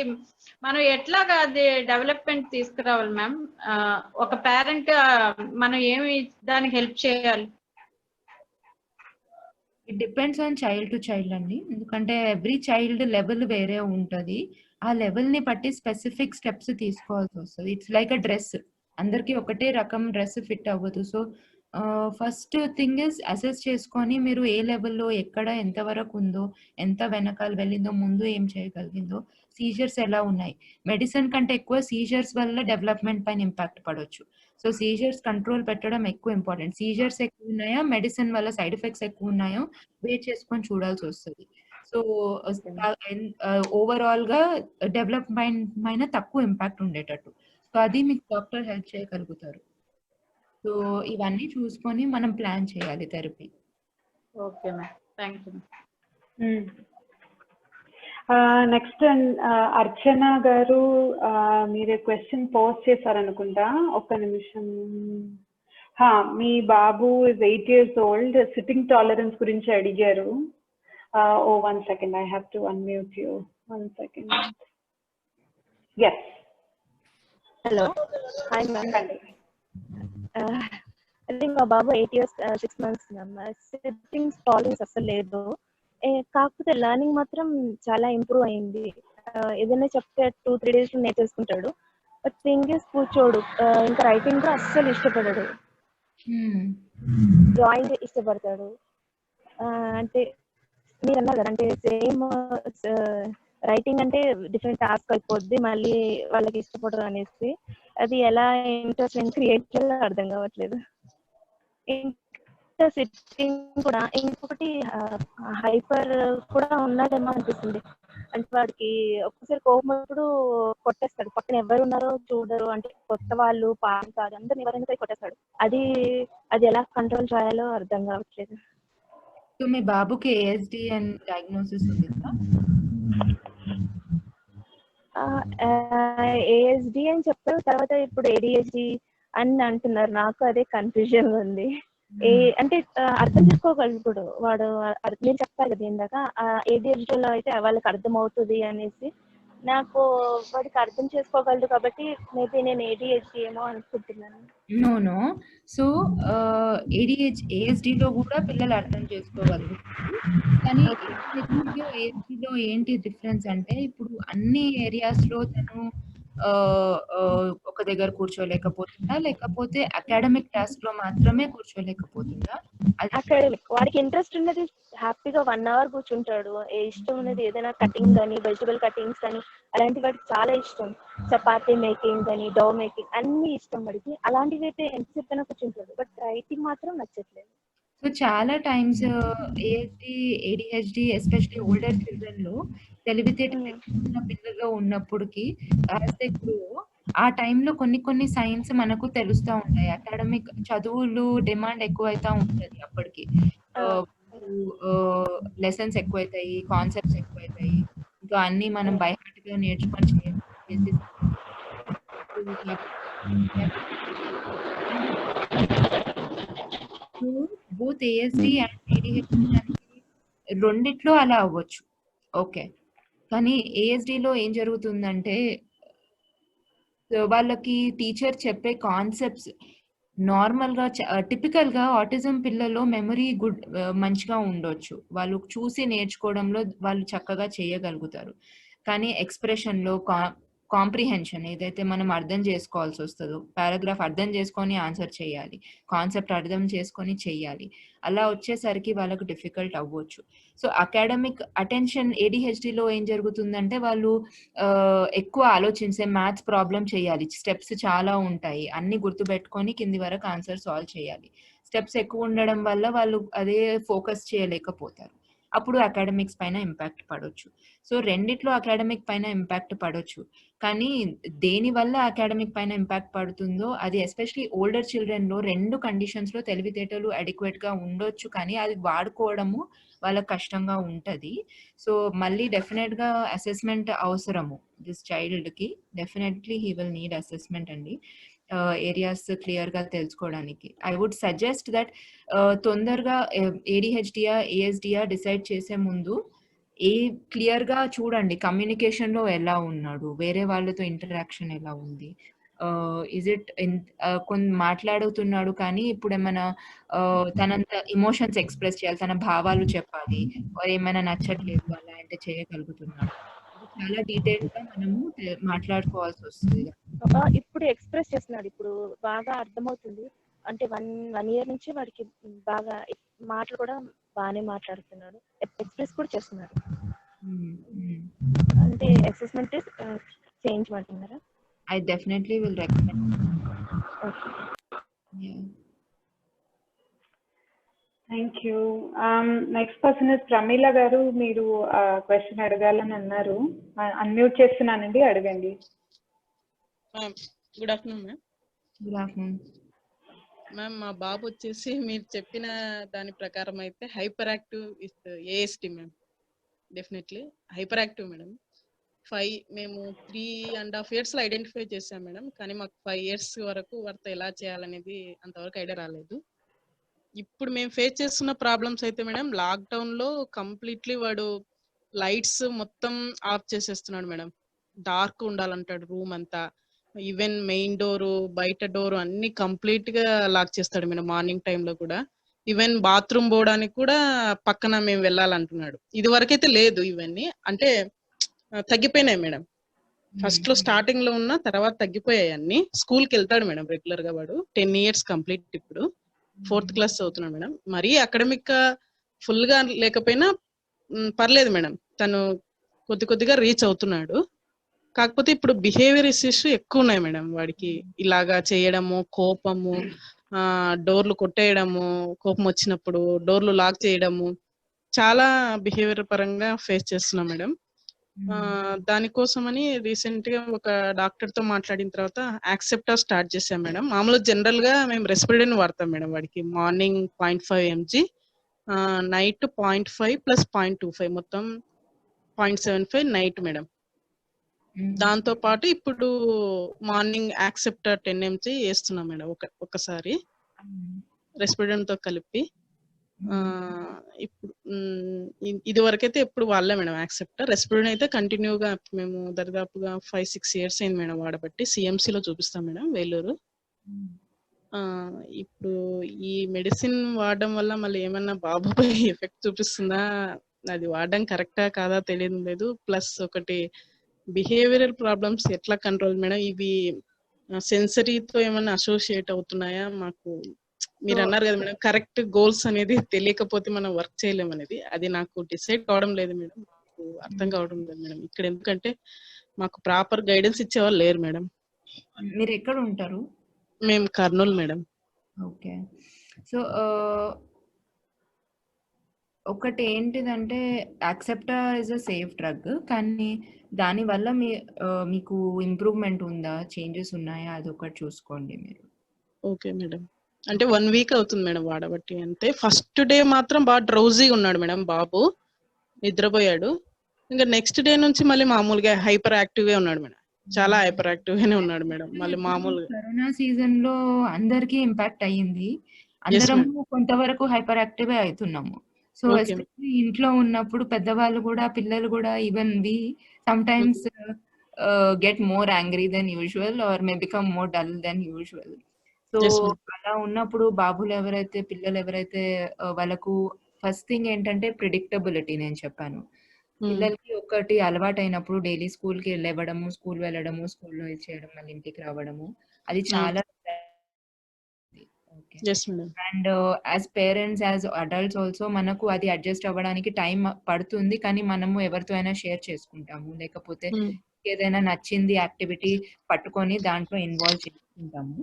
మనం ఎట్లాగా అది డెవలప్మెంట్ తీసుకురావాలి మ్యామ్? ఒక పేరెంట్ మనం ఏమి దానికి హెల్ప్ చేయాలి? It depends on child to child అండి. ఎందుకంటే ఎవ్రీ చైల్డ్ లెవెల్ వేరే ఉంటది. ఆ లెవెల్‌ని బట్టి స్పెసిఫిక్ స్టెప్స్ తీసుకోవాల్సొస్తది. It's like a dress. అందరికి ఒకటే రకం డ్రెస్ ఫిట్ అవ్వదు. So, first thing is assess చేసుకొని మీరు ఏ లెవెల్‌లో ఎక్కడ ఎంత వరకు ఉందో, ఎంత వెనకాల వెళ్ళిందో, ముందు ఏం చేయగలిగిందో, సీజర్స్ ఎలా ఉన్నాయి. మెడిసిన్ కంటే ఎక్కువ సీజర్స్ వల్ల డెవలప్‌మెంట్ పైన ఇంపాక్ట్ పడొచ్చు. సో, సీజర్స్ కంట్రోల్ పెట్టడం ఎక్కువ ఇంపార్టెంట్. సీజర్స్ ఎక్కువున్నాయా, మెడిసిన్ వల్ల సైడ్ ఎఫెక్ట్స్ ఎక్కువున్నాయో వెయిట్ చేసుకొని చూడాల్సొస్తది. సో, ఓవరాల్‌గా డెవలప్‌మెంట్ పైన తక్కువ ఇంపాక్ట్ ఉండేటట్టు. సో, అది మీకు డాక్టర్ హెల్ప్ చేయగలుగుతారు. సో, ఇవన్నీ చూసుకొని మనం ప్లాన్ చేయాలి therapy. Okay ma'am. Thank you. Next Archana గారు మీరు క్వశ్చన్ పోస్ట్ చేశారనుకుంటా. ఒక్క నిమిషం. మీ బాబు is 8 years old, sitting tolerance గురించి అడిగారు. 1 second, I have to unmute you. 1 second. Yes. Hello. Hi ma'am. I think మా బాబు 8 years 6 months ma'am. Sitting tolerance అసలు లేదు. కాకపోతే లెర్నింగ్ మాత్రం చాలా ఇంప్రూవ్ అయింది. ఏదైనా చెప్తే 2-3 days నేర్చేసుకుంటాడు. బట్ థింగ్ ఇస్ కూర్చోడు. ఇంకా రైటింగ్ కూడా అస్సలు ఇష్టపడడు. డ్రాయింగ్ ఇష్టపడతాడు. అంటే మీరు అన్నారు కదా, అంటే సేమ్ రైటింగ్ అంటే డిఫరెంట్ టాస్క్ అయిపోద్ది, మళ్ళీ వాళ్ళకి ఇష్టపడరు అనేసి. అది ఎలా ఇంట్రెస్ట్ క్రియేట్ చేయాలో అర్థం కావట్లేదు. ఇంకా సిట్టింగ్ కూడా ఇంకొకటి హైపర్ కూడా ఉన్నాడేమో అనిపిస్తుంది. అంటే వాడికి ఒక్కసారి కోపం వచ్చినప్పుడు కొట్టేస్తాడు. పక్కన ఎవరు ఉన్నారో చూడరు, అంటే కొత్త వాళ్ళు పాలు కాదు అందరిని ఎవరైనా కొట్టేస్తాడు. అది ఎలా కంట్రోల్ చేయాలో అర్థం కావట్లేదు. సో, మీ బాబుకి ఏఎస్డి అని డయాగ్నోసిస్ ఉందా? ఏఎస్డి అని చెప్పారు, తర్వాత ఇప్పుడు ఏడిహెచ్డి అని అంటున్నారు. నాకు అదే కన్ఫ్యూజన్ ఉంది. అంటే అర్థం చేసుకోగలుగుతాడు వాడు. మీరు చెప్పారు కదా ఇందాక, ఏడిహెచ్డి లో అయితే వాళ్ళకి అర్థం అవుతుంది అనేసి. నాకు వాడికి అర్థం చేసుకోగలదు కాబట్టి మేబీ నేను ఏడిహెచ్డి ఏమో అనుకుంటున్నాను. నో. సో, ఏఎస్డిలో కూడా పిల్లలు అర్థం చేసుకోగలుగుతారు. కానీ ఏఎస్డిలో ఏంటి డిఫరెన్స్ అంటే, ఇప్పుడు అన్ని ఏరియాస్‌లో తను ఒక దగ్గర కూర్చోలేకపోతుందా? లేకపోతే అకాడమిక్ టాస్క్‌లో మాత్రమే కూర్చోలేకపోతుందా? అకాడమిక్ వాడికి ఇంట్రెస్ట్ ఉన్నది హ్యాపీగా 1 hour కూర్చుంటాడు. ఇష్టం ఉన్నది ఏదైనా కటింగ్ కానీ, వెజిటబుల్ కటింగ్స్ కానీ, అలాంటి వాడికి చాలా ఇష్టం. చపాతీ మేకింగ్ కానీ, డౌ మేకింగ్ అన్ని ఇష్టం వాడికి. అలాంటివి అయితే ఎంతసేపు అయినా కూర్చుంటాడు. బట్ రైటింగ్ మాత్రం నచ్చట్లేదు. సో, చాలా times ASD, ADHD especially older చిల్డ్రన్‌లో తెలివితేటలు ఎక్కువ పిల్లల్లో ఉన్నప్పటికి యాస్ దే గ్రో ఆ టైంలో కొన్ని సైన్స్ మనకు తెలుస్తా ఉంటాయి. అకాడమిక్ చదువులు డిమాండ్ ఎక్కువైతా ఉంటది అప్పటికి. లెసన్స్ ఎక్కువైతాయి, కాన్సెప్ట్స్ ఎక్కువైతాయి. ఇంకా అన్నీ మనం బై హార్ట్‌గా నేర్చుకొని చేసేసి బోత్ ఏఎస్డి అండ్ ఏడిహెచ్డి దానికి రెండిట్లో అలా అవ్వచ్చు. ఓకే. కానీ ఏఎస్డిలో ఏం జరుగుతుందంటే వాళ్ళకి టీచర్ చెప్పే కాన్సెప్ట్స్ నార్మల్‌గా టిపికల్‌గా ఆటిజం పిల్లల్లో మెమరీ మంచిగా ఉండొచ్చు. వాళ్ళు చూసి నేర్చుకోవడంలో వాళ్ళు చక్కగా చేయగలుగుతారు. కానీ ఎక్స్‌ప్రెషన్‌లో కాంప్రిహెన్షన్ ఏదైతే మనం అర్థం చేసుకోవాల్సొస్తదో, పారాగ్రాఫ్ అర్థం చేసుకొని ఆన్సర్ చేయాలి. కాన్సెప్ట్ అర్థం చేసుకొని చెయ్యాలి. అలా వచ్చేసరికి వాళ్ళకు డిఫికల్ట్ అవ్వచ్చు. సో, అకాడమిక్ అటెన్షన్ ఏడీహెచ్‌డీలో ఏం జరుగుతుందంటే వాళ్ళు ఎక్కువ ఆలోచించే మ్యాథ్స్ ప్రాబ్లమ్ చేయాలి. స్టెప్స్ చాలా ఉంటాయి. అన్నీ గుర్తుపెట్టుకొని కింది వరకు ఆన్సర్ సాల్వ్ చేయాలి. స్టెప్స్ ఎక్కువ ఉండడం వల్ల వాళ్ళు అదే ఫోకస్ చేయలేకపోతారు. అప్పుడు అకాడమిక్స్ పైన ఇంపాక్ట్ పడొచ్చు. సో, రెండిట్లో అకాడమిక్ పైన ఇంపాక్ట్ పడొచ్చు. కానీ దేనివల్ల అకాడమిక్ పైన ఇంపాక్ట్ పడుతుందో అది ఎస్పెషల్లీ ఓల్డర్ చిల్డ్రన్‌లో 2 కండిషన్స్‌లో తెలివితేటలు అడిక్వేట్‌గా ఉండొచ్చు. కానీ అది వాడుకోవడము వాళ్ళకి కష్టంగా ఉంటది. సో, మళ్ళీ డెఫినెట్‌గా అసెస్‌మెంట్ అవసరము. దిస్ చైల్డ్‌కి definitely he will need assessment అండి. ఏరియాస్ క్లియర్‌గా తెలుసుకోవడానికి. ఐ వుడ్ సజెస్ట్ దట్ తొందరగా ఏడీహెచ్‌డీయా, ఏఎస్‌డీయా డిసైడ్ చేసే ముందు క్లియర్‌గా చూడండి కమ్యూనికేషన్‌లో ఎలా ఉన్నాడు? వేరే వాళ్ళతో ఇంటరాక్షన్ ఎలా ఉంది? ఇస్ ఇట్ కొన్ని మాట్లాడుతున్నాడు కానీ ఇప్పుడేమైనా తనంత ఎమోషన్స్ ఎక్స్‌ప్రెస్ చేయాలి. తన భావాలు చెప్పాలి. ఏమైనా నచ్చట్లేదు అలా అంటే చేయగలుగుతున్నాడు. ఇది చాలా డీటెయిల్‌గా మనము మాట్లాడుకోవాల్సొస్తది. ఇప్పుడు ఎక్స్‌ప్రెస్ చేస్తున్నాడు. ఇప్పుడు బాగా అర్థమవుతుంది. అంటే 1 ఇయర్ నుంచి వాడికి బాగా మాటలు కూడా బానే మాట్లాడుతున్నాడు. ఎక్స్‌ప్రెస్ కూడా చేస్తున్నాడు. అంటే అసెస్మెంట్ చేయించమంటున్నారా? I definitely will recommend. Okay. Yeah. Thank you. Next person is Pramila గారు. మీరు క్వశ్చన్ అడగాలని అన్నారు. అన్మ్యూట్ చేస్తున్నానండి, అడగండి. Good afternoon ma'am. Good afternoon. Ma'am మా బాబు వచ్చేసి మీరు చెప్పిన దాని ప్రకారం అయితే hyperactive with ASD ma'am. Definitely hyperactive madam. మేము 3.5 yearsలో ఐడెంటిఫై చేసాం మేడం. కానీ మాకు 5 years వరకు వారితో ఎలా చేయాలనేది అంతవరకు ఐడియా రాలేదు. ఇప్పుడు మేము ఫేస్ చేస్తున్న ప్రాబ్లమ్స్ అయితే మేడం, లాక్డౌన్లో కంప్లీట్లీ వాడు లైట్స్ మొత్తం ఆఫ్ చేసేస్తున్నాడు మేడం. డార్క్ ఉండాలంటాడు రూమ్ అంతా. ఈవెన్ మెయిన్ డోరు, బయట డోరు అన్ని కంప్లీట్ గా లాక్ చేస్తాడు మేడం. మార్నింగ్ టైంలో కూడా ఈవెన్ బాత్రూమ్ పోవడానికి కూడా పక్కన మేము వెళ్ళాలంటున్నాడు. ఇది వరకైతే లేదు ఇవన్నీ, అంటే తగ్గిపోయినాయి మేడం. ఫస్ట్ లో స్టార్టింగ్ లో ఉన్న తర్వాత తగ్గిపోయాయి అన్ని. స్కూల్కి వెళ్తాడు మేడం రెగ్యులర్ గా. వాడు 10 years కంప్లీట్, ఇప్పుడు 4th class చదువుతున్నాడు మేడం. మరీ అకాడమిక్ గా ఫుల్ గా లేకపోయినా పర్లేదు మేడం, తను కొద్దిగా రీచ్ అవుతున్నాడు. కాకపోతే ఇప్పుడు బిహేవియర్ ఇష్యూస్ ఎక్కువ ఉన్నాయి మేడం వాడికి. ఇలాగా చేయడము, కోపము, డోర్లు కొట్టేయడము, కోపం వచ్చినప్పుడు డోర్లు లాక్ చేయడము, చాలా బిహేవియర్ పరంగా ఫేస్ చేస్తున్నాం మేడం. దానికోసమని రీసెంట్ గా ఒక డాక్టర్ తో మాట్లాడిన తర్వాత యాక్సెప్టా స్టార్ట్ చేసాం మేడం. మామూలు జనరల్ గా మేము రెస్పిరిడన్ వాడతాం మేడం వాడికి. మార్నింగ్ 0.5 mg, నైట్ 0.5 + 0.25 మొత్తం 0.75 నైట్ మేడం. దాంతో పాటు ఇప్పుడు మార్నింగ్ యాక్సెప్టా 10 mg వేస్తున్నాం మేడం ఒకసారి రెస్పిరిడన్ తో కలిపి. ఇప్పుడు ఇది వరకైతే ఎప్పుడు వాడలే మేడం యాక్సెప్టా. రెస్పిరిడన్ అయితే కంటిన్యూగా మేము దాదాపుగా 5-6 years అయింది మేడం వాడబట్టి. సిఎంసిలో చూపిస్తాం మేడం, వేలూరు. ఇప్పుడు ఈ మెడిసిన్ వాడడం వల్ల మళ్ళీ ఏమన్నా బాబుపై ఎఫెక్ట్ చూపిస్తుందా, అది వాడడం కరెక్టా కాదా తెలియదు లేదు. ప్లస్ ఒకటి బిహేవియరల్ ప్రాబ్లమ్స్ ఎట్లా కంట్రోల్ మేడం? ఇవి సెన్సరీతో ఏమన్నా అసోసియేట్ అవుతున్నాయా? మాకు మీరు అన్నారు కదా మేడం, కరెక్ట్ గోల్స్ అనేది తెలియకపోతే మనం వర్క్ చేయలేం అనేది. అది నాకు డిసైడ్ కావడం లేదు మేడం, నాకు అర్థం కావడం లేదు మేడం ఇక్కడ. ఎందుకంటే మాకు ప్రాపర్ గైడెన్స్ ఇచ్చేవాళ్ళు లేరు మేడం. మీరు ఎక్కడ ఉంటారు? మేము కర్నూలు మేడం. ఓకే. సో ఒకటి ఏంటిదంటే యాక్సెప్టా ఇస్ అ సేఫ్ డ్రగ్. కానీ దానివల్ల మీకు ఇంప్రూవ్మెంట్ ఉందా, చేంజెస్ ఉన్నాయా, అదొకటి చూసుకోండి మీరు. Okay madam. అంటే 1 week అవుతుంది మేడం వాడబట్టి. అంతే. ఫస్ట్ డే మాత్రం బాగా డ్రౌజీగా ఉన్నాడు మేడం బాబు, నిద్రపోయాడు. ఇంకా నెక్స్ట్ డే నుంచి మళ్ళీ మామూలుగా హైపర్ యాక్టివ్ గా ఉన్నాడు మేడం. చాలా హైపర్ యాక్టివ్ గానే ఉన్నాడు మేడం. మళ్ళీ మామూలుగా కరోనా సీజన్ లో అందరికి ఇంపాక్ట్ అయ్యింది. అందరము కొంతవరకు హైపర్ యాక్టివ్ అవుతున్నాము. సో ఎస్పెషల్లీ ఇంట్లో ఉన్నప్పుడు పెద్దవాళ్ళు కూడా, పిల్లలు కూడా, even we sometimes get more angry then usual or may become more dull then usual. So అలా ఉన్నప్పుడు పిల్లలు ఎవరైతే వాళ్ళకు ఫస్ట్ థింగ్ ఏంటంటే ప్రిడిక్టబిలిటీ. నేను చెప్పాను, పిల్లలకి ఒకటి అలవాటు అయినప్పుడు డైలీ స్కూల్కి వెళ్ళడము, స్కూల్ వెళ్ళడము, స్కూల్లో చేయడం, మళ్ళీ ఇంటికి రావడము, అది చాలా. And as parents, as adults also మనకు అది అడ్జస్ట్ అవ్వడానికి టైం పడుతుంది. కానీ మనము ఎవరితో అయినా షేర్ చేసుకుంటాము, లేకపోతే ఏదైనా నచ్చింది యాక్టివిటీ పట్టుకొని దాంట్లో ఇన్వాల్వ్ చేసుకుంటాము.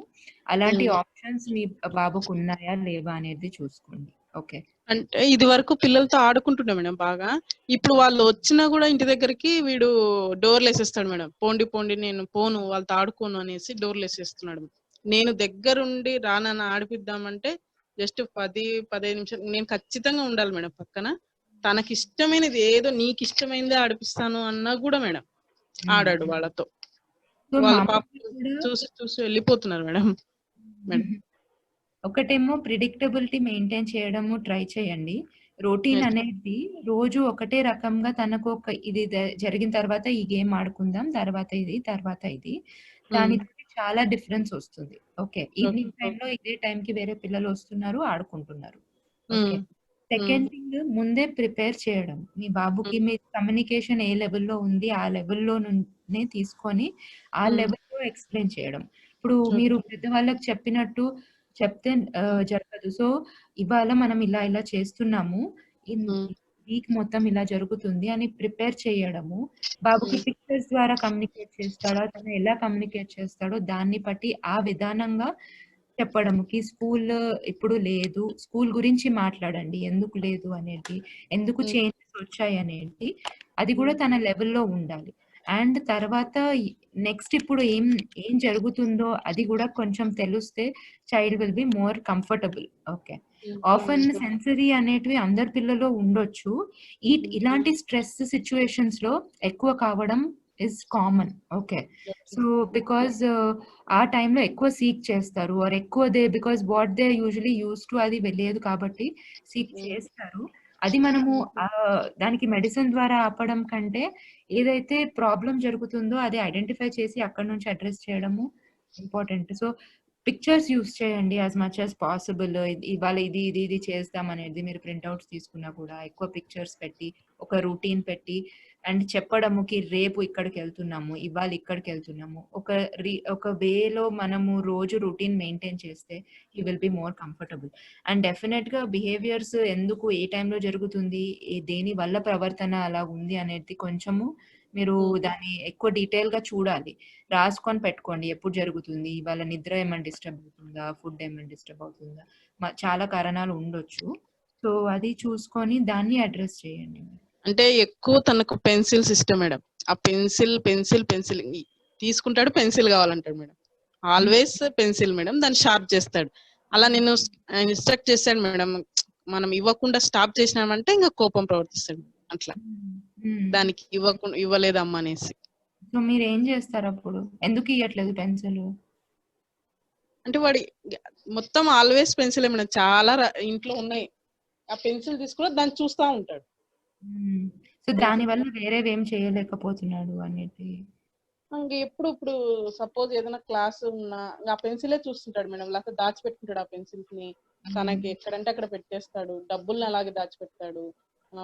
అలాంటి ఆప్షన్స్ మీ బాబుకు ఉన్నాయా లేవా అనేది చూసుకోండి. ఓకే. అంటే ఇది వరకు పిల్లలతో ఆడుకుంటుండే మేడం బాగా. ఇప్పుడు వాళ్ళు వచ్చినా కూడా ఇంటి దగ్గరికి వీడు డోర్లు వేసేస్తాడు మేడం. పోండి నేను పోను, వాళ్ళతో ఆడుకోను అనేసి డోర్లు వేసేస్తున్నాడు. నేను దగ్గరుండి రానన్న ఆడిపిద్దామంటే జస్ట్ 10-15 నిమిషాలు నేను ఖచ్చితంగా ఉండాలి మేడం పక్కన. తనకి ఇష్టమైనది ఏదో, నీకు ఇష్టమైనదే ఆడిపిస్తాను అన్నా కూడా మేడం ఆడాడు వాళ్ళతో. వాళ్ళ పాప చూసి వెళ్ళిపోతున్నారు మేడం. ఒకటేమో ప్రిడిక్టబిలిటీ మెయింటైన్ చేయడము ట్రై చేయండి. రొటీన్ అనేది రోజు ఒకటే రకంగా తనకు ఒక ఇది జరిగిన తర్వాత ఈ గేమ్ ఆడుకుందాం, తర్వాత ఇది, తర్వాత ఇది, దానితో చాలా డిఫరెన్స్ వస్తుంది. ఓకే. ఈవినింగ్ టైంలో ఇదే టైంకి వేరే పిల్లలు వస్తున్నారు, ఆడుకుంటున్నారు. ఓకే. సెకండ్ థింగ్ ముందే ప్రిపేర్ చేయడం. మీ బాబుకి మీ కమ్యూనికేషన్ ఏ లెవెల్‌లో ఉంది, ఆ లెవెల్‌లో నుండే తీసుకొని ఆ లెవెల్‌లో ఎక్స్‌ప్లెయిన్ చేయడం. ఇప్పుడు మీరు పెద్దవాళ్ళకి చెప్పినట్టు చెప్తే జరగదు. సో, ఇవాళ మనం ఇలా ఇలా చేస్తున్నాము. ఇన్ వీక్ మొత్తం ఇలా జరుగుతుంది అని ప్రిపేర్ చేయడము. బాబుకి పిక్చర్స్ ద్వారా కమ్యూనికేట్ చేస్తాడా? తను ఎలా కమ్యూనికేట్ చేస్తాడో దాన్ని బట్టి ఆ విధానంగా చెప్పడముకి స్కూల్ ఇప్పుడు లేదు. స్కూల్ గురించి మాట్లాడండి. ఎందుకు లేదు అనేది, ఎందుకు చేంజెస్ వచ్చాయనేది అది కూడా తన లెవెల్‌లో ఉండాలి. అండ్ తర్వాత నెక్స్ట్ ఇప్పుడు ఏం ఏం జరుగుతుందో అది కూడా కొంచెం తెలిస్తే child will be more comfortable. Okay. Often sensory అనేటివి అందరి పిల్లల్లో ఉండొచ్చు. ఇలాంటి స్ట్రెస్ సిట్యుయేషన్స్‌లో ఎక్కువ కావడం is common. Okay. So, because ఆ టైంలో ఎక్కువ సీక్ చేస్తారు. ఆర్ ఎక్కువ because what they usually used to అది వెళ్ళేది కాబట్టి సీక్ చేస్తారు. అది మనము దానికి మెడిసిన్ ద్వారా ఆపడం కంటే ఏదైతే ప్రాబ్లమ్ జరుగుతుందో అది ఐడెంటిఫై చేసి అక్కడి నుంచి అడ్రెస్ చేయడము ఇంపార్టెంట్. సో, పిక్చర్స్ యూజ్ చేయండి యాస్ మచ్ యాస్ పాసిబుల్. ఇవాళ ఇది చేస్తాం అనేది మీరు ప్రింట్‌ఔట్స్ తీసుకున్నా కూడా ఎక్కువ పిక్చర్స్ పెట్టి, ఒక రొటీన్ పెట్టి అండ్ చెప్పడముకి రేపు ఇక్కడికెళ్తున్నాము, ఇవాళ ఇక్కడికెళ్తున్నాము. ఒక వేలో మనము రోజు రొటీన్ మెయింటైన్ చేస్తే he will be more comfortable. And డెఫినిట్‌గా బిహేవియర్స్ ఎందుకు ఏ టైంలో జరుగుతుంది, దేని వల్ల ప్రవర్తన అలా ఉంది అనేది కొంచెము మీరు దాన్ని ఎక్కువ డీటెయిల్‌గా చూడాలి. రాసుకొని పెట్టుకోండి. ఎప్పుడు జరుగుతుంది? ఇవాళ నిద్ర ఏమైనా డిస్టర్బ్ అవుతుందా? ఫుడ్ ఏమైనా డిస్టర్బ్ అవుతుందా? చాలా కారణాలు ఉండొచ్చు. సో, అది చూసుకొని దాన్ని అడ్రెస్ చేయండి. అంటే ఎక్కువ తనకు పెన్సిల్స్ ఇష్టం మేడం. ఆ పెన్సిల్ తీసుకుంటాడు, పెన్సిల్ కావాలంటాడు మేడం. Always pencil madam. దాన్ని షార్ప్ చేస్తాడు. అలా నేను ఇన్స్ట్రక్ట్ చేశాను మేడం. మనం ఇవ్వకుండా స్టాప్ చేసినామంటే ఇంకా కోపం ప్రవర్తిస్తాడు. అట్లా దానికి ఇవ్వలేదమ్మా అనేసి. సో, మీరేం చేస్తారు అప్పుడు? ఎందుకు ఇయ్యట్లేదు పెన్సిల్? అంటే వాడి మొత్తం ఆల్వేస్ పెన్సిల్ మేడం. చాలా ఇంట్లో ఉన్నాయి. ఆ పెన్సిల్ తీసుకుని దాన్ని చూస్తా ఉంటాడు. సో, దానివల్ల వేరేవేం చేయలేకపోతున్నాడు అనేది. ఇప్పుడు సపోజ్ ఏదైనా క్లాస్ ఉన్నా ఆ పెన్సిలే చూస్తుంటాడు మేడం. లేకపోతే దాచిపెట్టుకుంటాడు ఆ పెన్సిల్స్ ని. తనకి ఎక్కడంటే అక్కడ పెట్టేస్తాడు. డబ్బుల్ని అలాగే దాచిపెడతాడు.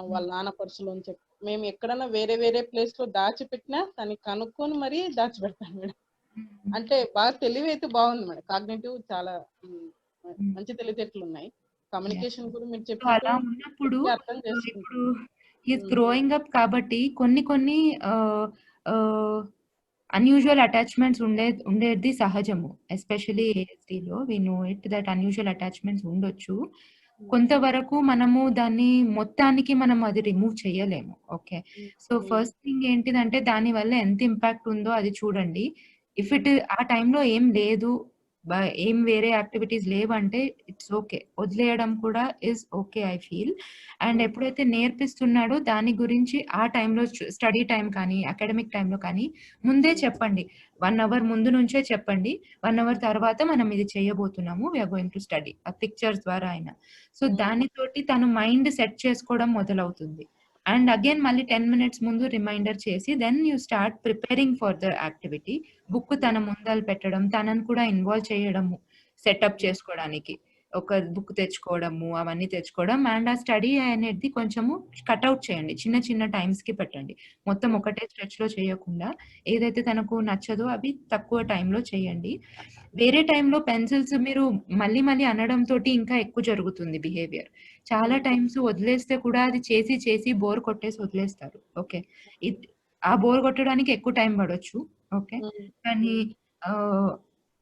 వాళ్ళ నాన్న పర్సులోంచి. మేము ఎక్కడన్నా వేరే వేరే ప్లేస్ లో దాచిపెట్టినా తనకి కనుక్కొని మరీ దాచిపెడతాడు మేడం. అంటే బాగా తెలివి అయితే బాగుంది మేడం. కాగ్నిటివ్ చాలా మంచి తెలివితేటలు ఉన్నాయి. కమ్యూనికేషన్ కూడా మీరు అలా ఉన్నప్పుడు అర్థం చేసుకుంటాడు. ఇప్పుడు హీస్ గ్రోయింగ్ అప్ కాబట్టి కొన్ని అన్యూజువల్ అటాచ్మెంట్స్ ఉండేది సహజము. ఎస్పెషల్లీ ఏఎస్‌డిలో we know it that unusual attachments ఉండొచ్చు. కొంతవరకు మనము దాన్ని మొత్తానికి మనం అది రిమూవ్ చేయలేము. ఓకే. సో, ఫస్ట్ థింగ్ ఏంటిదంటే దాని వల్ల ఎంత ఇంపాక్ట్ ఉందో అది చూడండి. ఇఫ్ ఆ టైంలో ఏం లేదు, ఏం వేరే యాక్టివిటీస్ లేవంటే ఇట్స్ ఓకే. వదిలేయడం కూడా is okay I feel. And ఎప్పుడైతే నేర్పిస్తున్నాడో దాని గురించి ఆ టైంలో స్టడీ టైం కానీ, అకాడమిక్ టైంలో కానీ ముందే చెప్పండి. 1 అవర్ ముందు నుంచే చెప్పండి. 1 అవర్ తర్వాత మనం ఇది చేయబోతున్నాము. We are going to study. ఆ పిక్చర్స్ ద్వారా అయినా. సో, దానితోటి తను మైండ్ సెట్ చేసుకోవడం మొదలవుతుంది. అండ్ అగైన్ మళ్ళీ 10 మినిట్స్ ముందు రిమైండర్ చేసి then you start preparing for the activity. Book తన ముందల పెట్టడం, తనని కూడా ఇన్వాల్వ్ చేయడము సెటప్ చేసుకోవడానికి. ఒక బుక్ తెచ్చుకోవడము, అవన్నీ తెచ్చుకోవడం అండ్ ఆ స్టడీ అనేది కొంచెము కట్అవుట్ చేయండి. చిన్న చిన్న టైమ్స్‌కి పెట్టండి. మొత్తం ఒకటే స్ట్రెచ్‌లో చేయకుండా ఏదైతే తనకు నచ్చదో అవి తక్కువ టైంలో చేయండి. వేరే టైంలో పెన్సిల్స్ మీరు మళ్ళీ మళ్ళీ అనడంతోటి ఇంకా ఎక్కువ జరుగుతుంది బిహేవియర్. చాలా టైమ్స్ వదిలేస్తే కూడా అది చేసి బోర్ కొట్టేసి వదిలేస్తారు. ఓకే. ఆ బోర్ కొట్టడానికి ఎక్కువ టైం పడొచ్చు. ఓకే. కానీ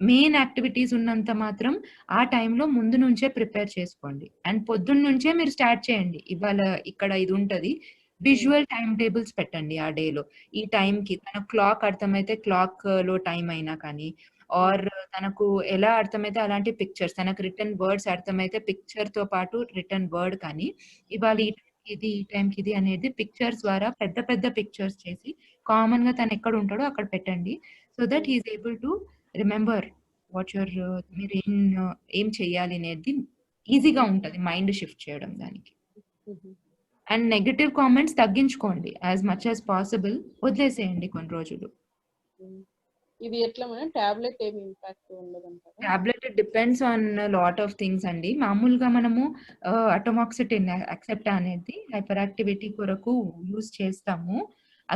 మెయిన్ యాక్టివిటీస్ ఉన్నంత మాత్రం ఆ టైంలో ముందు నుంచే ప్రిపేర్ చేసుకోండి. అండ్ పొద్దున్న నుంచే మీరు స్టార్ట్ చేయండి. ఇవాళ ఇక్కడ ఇది ఉంటది. విజువల్ టైమ్ టేబుల్స్ పెట్టండి ఆ డేలో. ఈ టైంకి తన క్లాక్ అర్థమైతే క్లాక్‌లో టైం అయినా కానీ, ఆర్ తనకు ఎలా అర్థమైతే అలాంటి పిక్చర్స్, తనకు రిటన్ వర్డ్స్ అర్థమైతే పిక్చర్‌తో పాటు రిటన్ వర్డ్ కానీ, ఇవాళ ఈ టైంకి ఇది, ఈ టైంకి ఇది అనేది పిక్చర్స్ ద్వారా పెద్ద పెద్ద పిక్చర్స్ చేసి కామన్‌గా తను ఎక్కడ ఉంటాడో అక్కడ పెట్టండి. So that he is able to remember what మీరు ఏం చేయాలి అనేది ఈజీగా ఉంటది మైండ్ షిఫ్ట్ చేయడం దానికి. అండ్ నెగెటివ్ కామెంట్స్ తగ్గించుకోండి యాస్ మచ్ యాస్ పాసిబుల్. వదిలేసేయండి కొన్ని రోజులు. ఇది ఎట్లా మేడం టాబ్లెట్ ఏమి ఇంపాక్ట్ ఉండదంటారా? Tablet depends on lot of things అండి. మామూలుగా మనము అటోమాక్సిటిన్ అక్సెప్టా అనేది హైపర్ యాక్టివిటీ కొరకు యూజ్ చేస్తాము.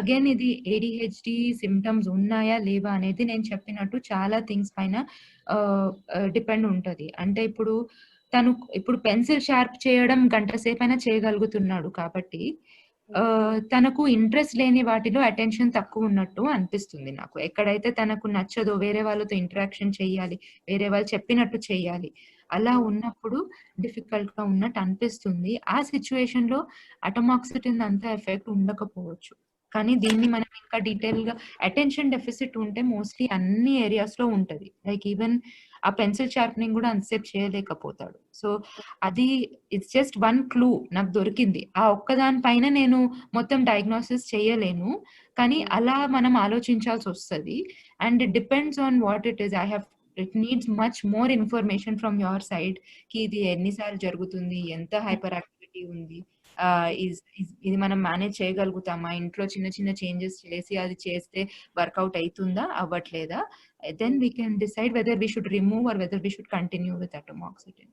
అగైన్ ఇది ఏడిహెచ్డి సిమ్టమ్స్ ఉన్నాయా లేవా అనేది నేను చెప్పినట్టు చాలా థింగ్స్ పైన డిపెండ్ ఉంటది. అంటే తను ఇప్పుడు పెన్సిల్ షార్ప్ చేయడం గంట సేపైనా చేయగలుగుతున్నాడు కాబట్టి తనకు ఇంట్రెస్ట్ లేని వాటిలో అటెన్షన్ తక్కువ ఉన్నట్టు అనిపిస్తుంది నాకు. ఎక్కడైతే తనకు నచ్చదో వేరే వాళ్ళతో ఇంటరాక్షన్ చేయాలి, వేరే వాళ్ళు చెప్పినట్టు చేయాలి, అలా ఉన్నప్పుడు డిఫికల్ట్ గా ఉన్నట్టు అనిపిస్తుంది. ఆ సిచ్యువేషన్ లో అటమాక్సిటిన్ అంత ఎఫెక్ట్ ఉండకపోవచ్చు. కానీ దీన్ని మనం ఇంకా డీటెయిల్ గా అటెన్షన్ డెఫిసిట్ ఉంటే మోస్ట్లీ అన్ని ఏరియాస్ లో ఉంటది. లైక్ ఈవెన్ ఆ పెన్సిల్ షార్పనింగ్ కూడా అంతసేపు చేయలేకపోతాడు. సో అది ఇట్స్ జస్ట్ వన్ క్లూ నాకు దొరికింది. ఆ ఒక్కదాని పైన నేను మొత్తం డయాగ్నోసిస్ చేయలేను. కానీ అలా మనం ఆలోచించాల్సి వస్తుంది. And it depends on what it is. It needs much more information from your side కి ఇది ఎన్నిసార్లు జరుగుతుంది, ఎంత హైపర్ యాక్టివిటీ ఉంది, ఇది మనం మేనేజ్ చేయగలుగుతామా, ఇంట్లో చిన్న చిన్న చేంజెస్ చేసి అది చేస్తే వర్కౌట్ అవుతుందా అవ్వట్లేదా, then we can decide whether we should remove or whether we should continue with atomoxetine.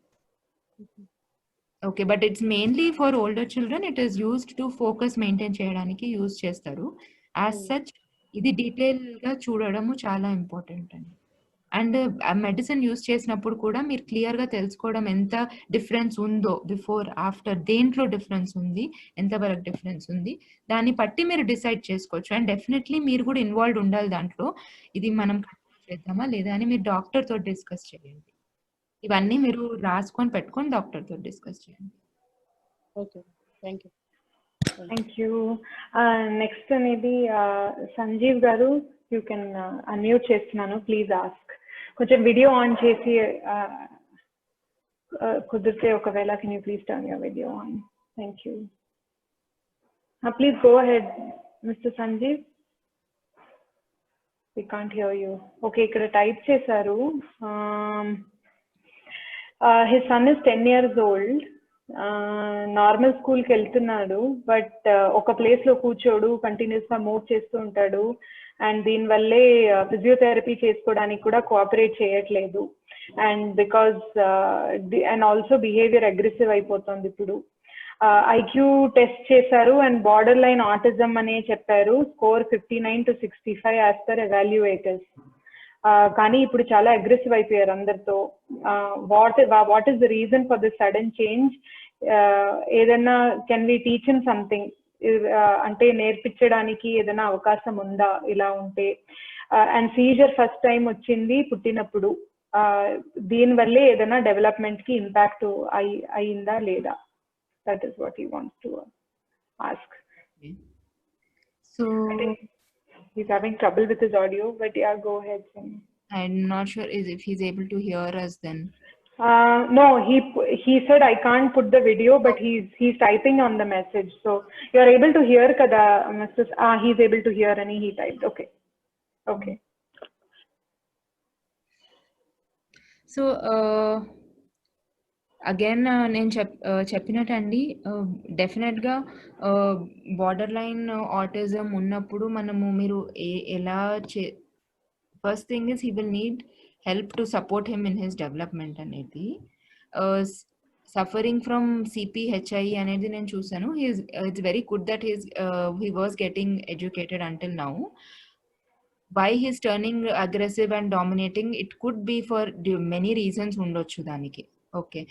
Okay, but it's mainly for older children. It is used to focus maintain cheyadaniki use chestaru. As such ఇది detail గా చూడడము చాలా important అండి. And ఆ medicine use చేసినప్పుడు కూడా మీరు clear గా తెలుసుకోవడం ఎంత డిఫరెన్స్ ఉందో బిఫోర్ ఆఫ్టర్, దేంట్లో డిఫరెన్స్ ఉంది, ఎంతవరకు డిఫరెన్స్ ఉంది, దాన్ని బట్టి మీరు డిసైడ్ చేసుకోవచ్చు. అండ్ డెఫినెట్లీ మీరు కూడా ఇన్వాల్వ్ ఉండాలి దాంట్లో. ఇది మనం చేద్దామా లేదా అని మీరు డాక్టర్ తో డిస్కస్ చేయండి. ఇవన్నీ మీరు రాసుకొని పెట్టుకొని డాక్టర్ తో డిస్కస్ చేయండి. Okay, thank you. Thank you. Next అనేది Sanjeev garu, you can unmute చేస్తున్నాను, ప్లీజ్ ఆస్క్. కొంచెం వీడియో ఆన్ చేసి కుదిరితే ఒకవేళ can you please turn your video on. Thank you. Please go ahead mister Sanjeev. We can't hear you. Okay, ఇక్కడ type చేశారు. His son is 10 years old. Normal స్కూల్కి వెళ్తున్నాడు, but ఒక ప్లేస్ లో కూర్చోడు, కంటిన్యూస్ గా మూవ్ చేస్తూ ఉంటాడు. అండ్ దీనివల్లే ఫిజియోథెరపీ చేసుకోవడానికి కూడా కోఆపరేట్ చేయట్లేదు. And because and also behaviour aggressive అయిపోతుంది ఇప్పుడు. ఐక్యూ టెస్ట్ చేశారు అండ్ బార్డర్ లైన్ ఆటిజం అనే చెప్పారు. Score 59 to 65 as per evaluators. కానీ ఇప్పుడు చాలా అగ్రెసివ్ అయిపోయారు అందరితో. What is the reason for this sudden change? ఏదైనా can we teach him something? అంటే నేర్పించడానికి ఏదైనా అవకాశం ఉందా ఇలా ఉంటే? అండ్ సీజర్ ఫస్ట్ టైం వచ్చింది పుట్టినప్పుడు. దీనివల్లే ఏదైనా డెవలప్మెంట్ కి ఇంపాక్ట్ అయిందా లేదా? That is what he wants to ask. So he's having trouble with his audio, but yeah, go ahead. I'm not sure if he's able to hear us then. No, he said I can't put the video, but he's typing on the message. So you are able to hear kada, Mr. He's able to hear and he typed. Okay. So again నేను చెప్పినట్టండి, డెఫినెట్గా border line autism ఉన్నప్పుడు మీరు ఎలా first thing is he will need help to support him in his development అనేది. Suffering from సిపిహెచ్ఐ అనేది నేను చూసాను. It's very good that he was getting educated until now. Why he's turning aggressive and dominating, it could be for many reasons ఉండొచ్చు దానికి. Okay,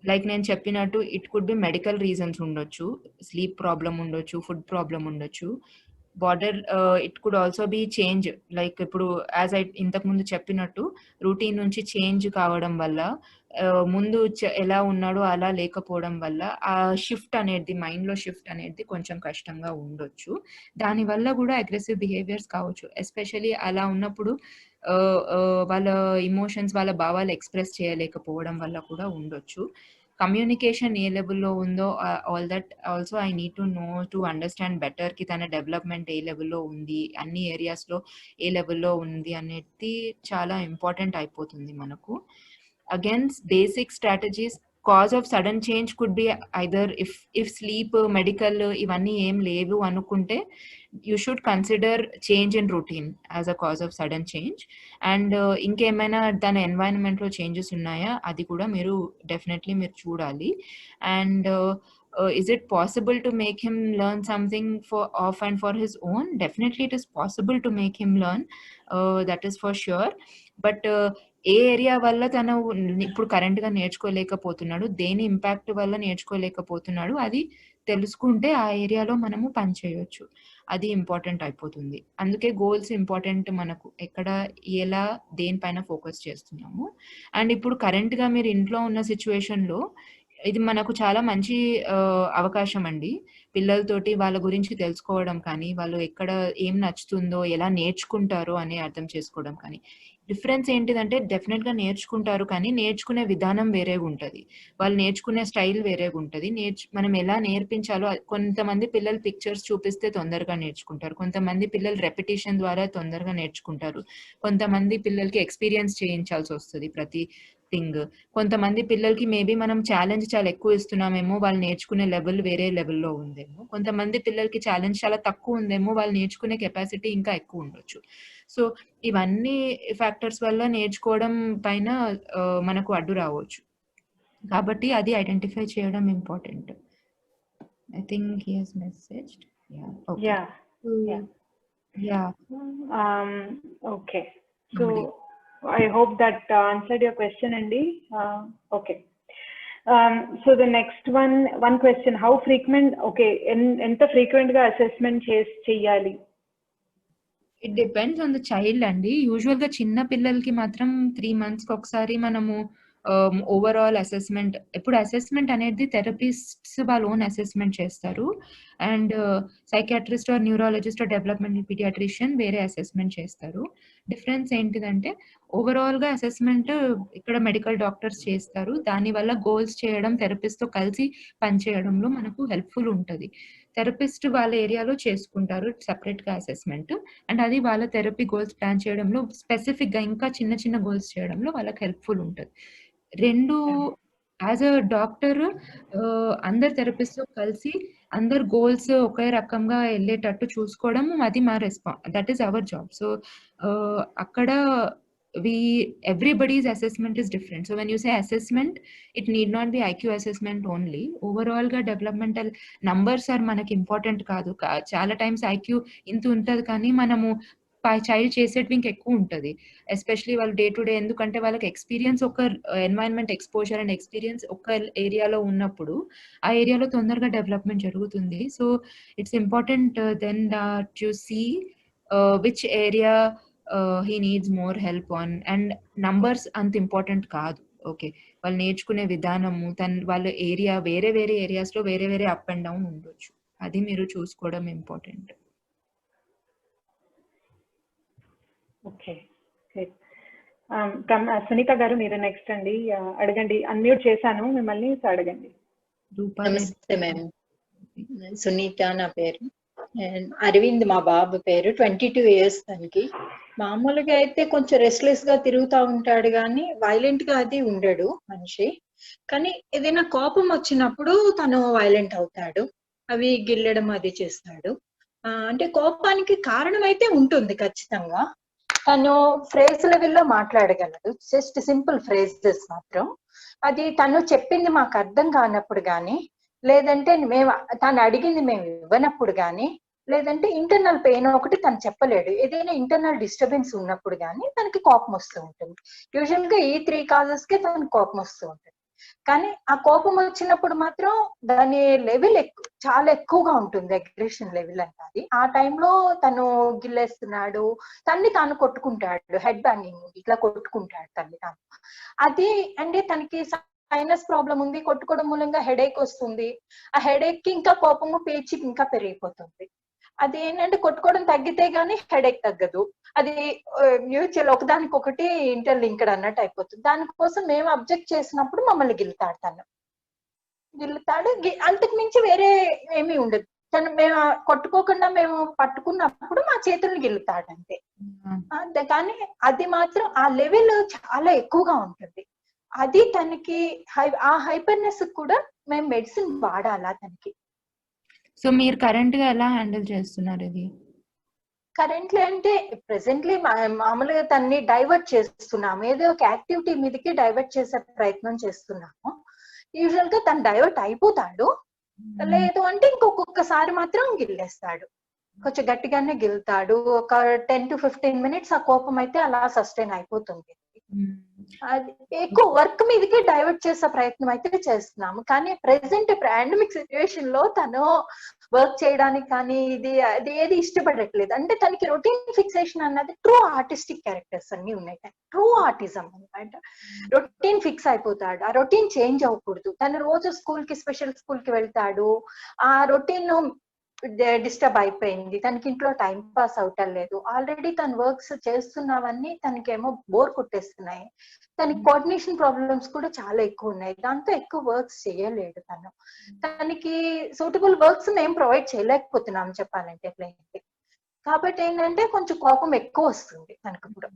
like నేను చెప్పినట్టు it could be medical reasons ఉండొచ్చు, sleep problem ఉండొచ్చు, food problem ఉండొచ్చు. Border it could also be change, like ఇప్పుడు as ఇంతకు ముందు చెప్పినట్టు రూటీన్ నుంచి చేంజ్ కావడం వల్ల, ముందు ఎలా ఉన్నాడో అలా లేకపోవడం వల్ల ఆ షిఫ్ట్ అనేది మైండ్ లో షిఫ్ట్ అనేది కొంచెం కష్టంగా ఉండొచ్చు. దానివల్ల కూడా అగ్రెసివ్ బిహేవియర్స్ కావచ్చు. ఎస్పెషలీ అలా ఉన్నప్పుడు వాళ్ళ ఇమోషన్స్, వాళ్ళ భావాలు ఎక్స్ప్రెస్ చేయలేకపోవడం వల్ల కూడా ఉండొచ్చు. కమ్యూనికేషన్ ఏ లెవెల్లో ఉందో all that also I need to know to understand better కి తన డెవలప్మెంట్ ఏ లెవెల్లో ఉంది, అన్ని ఏరియాస్లో ఏ లెవెల్లో ఉంది అనేది చాలా ఇంపార్టెంట్ అయిపోతుంది మనకు. Against basic strategies cause of sudden change could be either if sleep medical ఇవన్నీ ఏం లేవు అనుకుంటే you should consider change in routine as a cause of sudden change. And ఇంకేమైనా దాని ఎన్వైరన్మెంట్లో చేంజెస్ ఉన్నాయా అది కూడా మీరు డెఫినెట్లీ మీరు చూడాలి. And is it possible to make him learn something for off and for his own? Definitely it is possible to make him learn, that is for sure. But A area వల్ల తను ఇప్పుడు కరెంట్గా నేర్చుకోలేకపోతున్నాడు, దేని impact వల్ల నేర్చుకోలేకపోతున్నాడు అది తెలుసుకుంటే ఆ ఏరియాలో మనము పని చేయొచ్చు. అది ఇంపార్టెంట్ అయిపోతుంది. అందుకే గోల్స్ ఇంపార్టెంట్ మనకు, ఎక్కడ ఎలా దేనిపైన ఫోకస్ చేస్తున్నాము. అండ్ ఇప్పుడు కరెంట్గా మీరు ఇంట్లో ఉన్న సిచ్యువేషన్లో ఇది మనకు చాలా మంచి అవకాశం అండి. పిల్లలతోటి వాళ్ళ గురించి తెలుసుకోవడం కానీ, వాళ్ళు ఎక్కడ ఏం నచ్చుతుందో, ఎలా నేర్చుకుంటారో అని అర్థం చేసుకోవడం కానీ. డిఫరెన్స్ ఏంటిదంటే డెఫినెట్‌గా నేర్చుకుంటారు కానీ నేర్చుకునే విధానం వేరేగా ఉంటది. వాళ్ళు నేర్చుకునే స్టైల్ వేరేగా ఉంటది. మనం ఎలా నేర్పించాలో కొంతమంది పిల్లలు పిక్చర్స్ చూపిస్తే తొందరగా నేర్చుకుంటారు. కొంతమంది పిల్లలు రెపిటీషన్ ద్వారా తొందరగా నేర్చుకుంటారు. కొంతమంది పిల్లలకి ఎక్స్‌పీరియన్స్ చేయించాల్సొస్తది ప్రతి థింగ్. కొంతమంది పిల్లలకి మేబీ మనం ఛాలెంజ్ చాలా ఎక్కువ ఇస్తున్నామేమో, వాళ్ళు నేర్చుకునే లెవెల్ వేరే లెవెల్‌లో ఉందేమో. కొంతమంది పిల్లలకి ఛాలెంజ్ చాలా తక్కువ ఉందేమో, వాళ్ళు నేర్చుకునే కెపాసిటీ ఇంకా ఎక్కువ ఉండొచ్చు. సో ఇవన్నీ ఫ్యాక్టర్స్ వల్ల నేర్చుకోవడం పైన మనకు అడ్డు రావచ్చు. కాబట్టి అది ఐడెంటిఫై చేయడం important. I think he has messaged. Yeah okay. Yeah okay. So I hope that answered your question, Andy. Okay. So the next one question, how frequent, okay, enta frequent ga assessment cheyali? It depends on the child అండి. యూజువల్‌గా చిన్న పిల్లలకి మాత్రం 3 monthsకి ఒకసారి మనము overall assessment, ఇప్పుడు assessment అనేది therapists వాళ్ళ ఓన్ అసెస్మెంట్ చేస్తారు. And psychiatrist or neurologist or developmental paediatrician వేరే అసెస్మెంట్ చేస్తారు. డిఫరెన్స్ ఏంటిదంటే ఓవరాల్‌గా అసెస్మెంట్ ఇక్కడ మెడికల్ డాక్టర్స్ చేస్తారు. దానివల్ల గోల్స్ చేయడం థెరపిస్ట్‌తో కలిసి పనిచేయడంలో మనకు హెల్ప్‌ఫుల్ ఉంటది. థెరపిస్ట్ వాళ్ళ ఏరియాలో చేసుకుంటారు సెపరేట్‌గా అసెస్మెంట్. అండ్ అది వాళ్ళ థెరపీ గోల్స్ ప్లాన్ చేయడంలో స్పెసిఫిక్‌గా ఇంకా చిన్న చిన్న గోల్స్ చేయడంలో వాళ్ళకి హెల్ప్‌ఫుల్ ఉంటది. 2 యాజ్ అ డాక్టర్ అందరు థెరపిస్ట్‌తో కలిసి అందరు గోల్స్ ఒకే రకంగా ఎళ్ళేటట్టు చూసుకోవడం అది మా that is our job. So అక్కడ everybody's assessment is different. So when you say assessment, it need not be IQ assessment only. Overall ga developmental numbers are మనకి ఇంపార్టెంట్ కాదు. చాలా టైమ్స్ IQ ఇంత ఉంటది కానీ మనము చైల్డ్ చేసేది ఇంకా ఎక్కువ ఉంటది. ఎస్పెషల్లీ వాళ్ళు డే టు డే, ఎందుకంటే వాళ్ళకి ఎక్స్పీరియన్స్ ఒక ఎన్వైరన్మెంట్ ఎక్స్పోజర్ అండ్ ఎక్స్పీరియన్స్ ఒక ఏరియాలో ఉన్నప్పుడు ఆ ఏరియాలో తొందరగా డెవలప్మెంట్ జరుగుతుంది. So it's important then that you see which area he needs more help on. And numbers అంత ఇంపార్టెంట్ కాదు. ఓకే, వాళ్ళు నేర్చుకునే విధానము వాళ్ళ ఏరియా వేరే వేరే ఏరియాస్లో వేరే వేరే అప్ అండ్ డౌన్ ఉండొచ్చు. అది మీరు చూసుకోవడం ఇంపార్టెంట్. ఓకే, సునీత గారు మీరు నెక్స్ట్ అండి, అడగండి. అన్మ్యూట్ చేశాను మిమ్మల్ని, అడగండి. నమస్తే మ్యామ్, సునీత నా పేరు. అరవింద్ మా బాబు పేరు. 22 years తనకి. మామూలుగా అయితే కొంచెం రెస్ట్లెస్ గా తిరుగుతూ ఉంటాడు కానీ వైలెంట్ గా అది ఉండడు మనిషి. కానీ ఏదైనా కోపం వచ్చినప్పుడు తను వైలెంట్ అవుతాడు, అవి గిల్లడం అది చేస్తాడు. అంటే కోపానికి కారణం అయితే ఉంటుంది ఖచ్చితంగా. తను ఫ్రేజ్ లెవెల్లో మాట్లాడగలడు, జస్ట్ సింపుల్ ఫ్రేజెస్ మాత్రం. అది తను చెప్పింది మాకు అర్థం కానప్పుడు కానీ, లేదంటే తను అడిగింది మేము ఇవ్వనప్పుడు కానీ, లేదంటే ఇంటర్నల్ పెయిన్ ఒకటి తను చెప్పలేడు, ఏదైనా ఇంటర్నల్ డిస్టర్బెన్స్ ఉన్నప్పుడు కానీ తనకి కోపం వస్తూ ఉంటుంది. యూజువల్ గా ఈ 3 causes కే తనకు కోపం వస్తూ ఉంటుంది. కానీ ఆ కోపం వచ్చినప్పుడు మాత్రం దాని లెవెల్ చాలా ఎక్కువగా ఉంటుంది, అగ్రెషన్ లెవెల్ అంటారు. ఆ టైంలో తను గిల్లేస్తున్నాడు, తన్ని తాను కొట్టుకుంటాడు, హెడ్ బ్యాంగింగ్ ఇట్లా కొట్టుకుంటాడు తన్ని తాను. అది అంటే తనకి సైనస్ ప్రాబ్లం ఉంది, కొట్టుకోవడం మూలంగా హెడేక్ వస్తుంది. ఆ హెడేక్ కి ఇంకా కోపము పేచి ఇంకా పెరిగిపోతుంది. అది ఏంటంటే కొట్టుకోవడం తగ్గితే గానీ హెడేక్ తగ్గదు, అది మ్యూచువల్ ఒకదానికొకటి ఇంటర్లింక్డ్ అన్నట్టు అయిపోతుంది. దానికోసం మేము అబ్జెక్ట్ చేసినప్పుడు మమ్మల్ని గిల్లుతాడు, అంతకు మించి వేరే ఏమీ ఉండదు. తను మేము కొట్టుకోకుండా మేము పట్టుకున్నప్పుడు మా చేతుల్ని గిల్లుతాడు అంతే. కానీ అది మాత్రం ఆ లెవెల్ చాలా ఎక్కువగా ఉంటుంది. అది తనకి ఆ హైపర్నెస్ కూడా మేము మెడిసిన్ వాడాలా తనకి. సో మీరు కరెంట్ గా ఎలా హ్యాండిల్ చేస్తున్నారు ఇది? కరెంట్లీ అంటే ప్రెసెంట్లీ మామూలుగా తన్ని డైవర్ట్ చేస్తున్నాము, ఏదో ఒక యాక్టివిటీ మీదకి డైవర్ట్ చేసే ప్రయత్నం చేస్తున్నాము. యూజువల్ గా తను డైవర్ట్ అయిపోతాడు, లేదు అంటే ఇంకొకసారి మాత్రం గిల్లేస్తాడు, కొంచెం గట్టిగానే గిల్తాడు. ఒక 10 to 15 minutes ఆ కోపం అయితే అలా సస్టైన్ అయిపోతుంది. అది ఎక్కువ వర్క్ మీదకి డైవర్ట్ చేసే ప్రయత్నం అయితే చేస్తున్నాము. కానీ ప్రెసెంట్ పాండమిక్ సిచ్యువేషన్ లో తను వర్క్ చేయడానికి కానీ అది ఏది ఇష్టపడట్లేదు. అంటే తనకి రొటీన్ ఫిక్సేషన్ అన్నది ట్రూ ఆర్టిస్టిక్ క్యారెక్టర్స్ అన్ని ఉన్నాయి, ట్రూ ఆర్టిజం అనమాట. రొటీన్ ఫిక్స్ అయిపోతాడు, ఆ రొటీన్ చేంజ్ అవ్వకూడదు. తను రోజు స్కూల్ కి స్పెషల్ స్కూల్ కి వెళ్తాడు, ఆ రొటీన్ డిస్టర్బ్ అయిపోయింది, తనకి ఇంట్లో టైం పాస్ అవటం లేదు. ఆల్రెడీ తను వర్క్స్ చేస్తున్నవన్నీ తనకేమో బోర్ కొట్టేస్తున్నాయి. తనకి కోఆర్డినేషన్ ప్రాబ్లమ్స్ కూడా చాలా ఎక్కువ ఉన్నాయి, దాంతో ఎక్కువ వర్క్స్ చేయలేడు తను. తనకి సూటబుల్ వర్క్స్ మేము ప్రొవైడ్ చేయలేకపోతున్నాం చెప్పాలంటే ప్లేన్లీ. కాబట్టి ఏంటంటే కొంచెం కోపం ఎక్కువ వస్తుంది తనకు కూడా.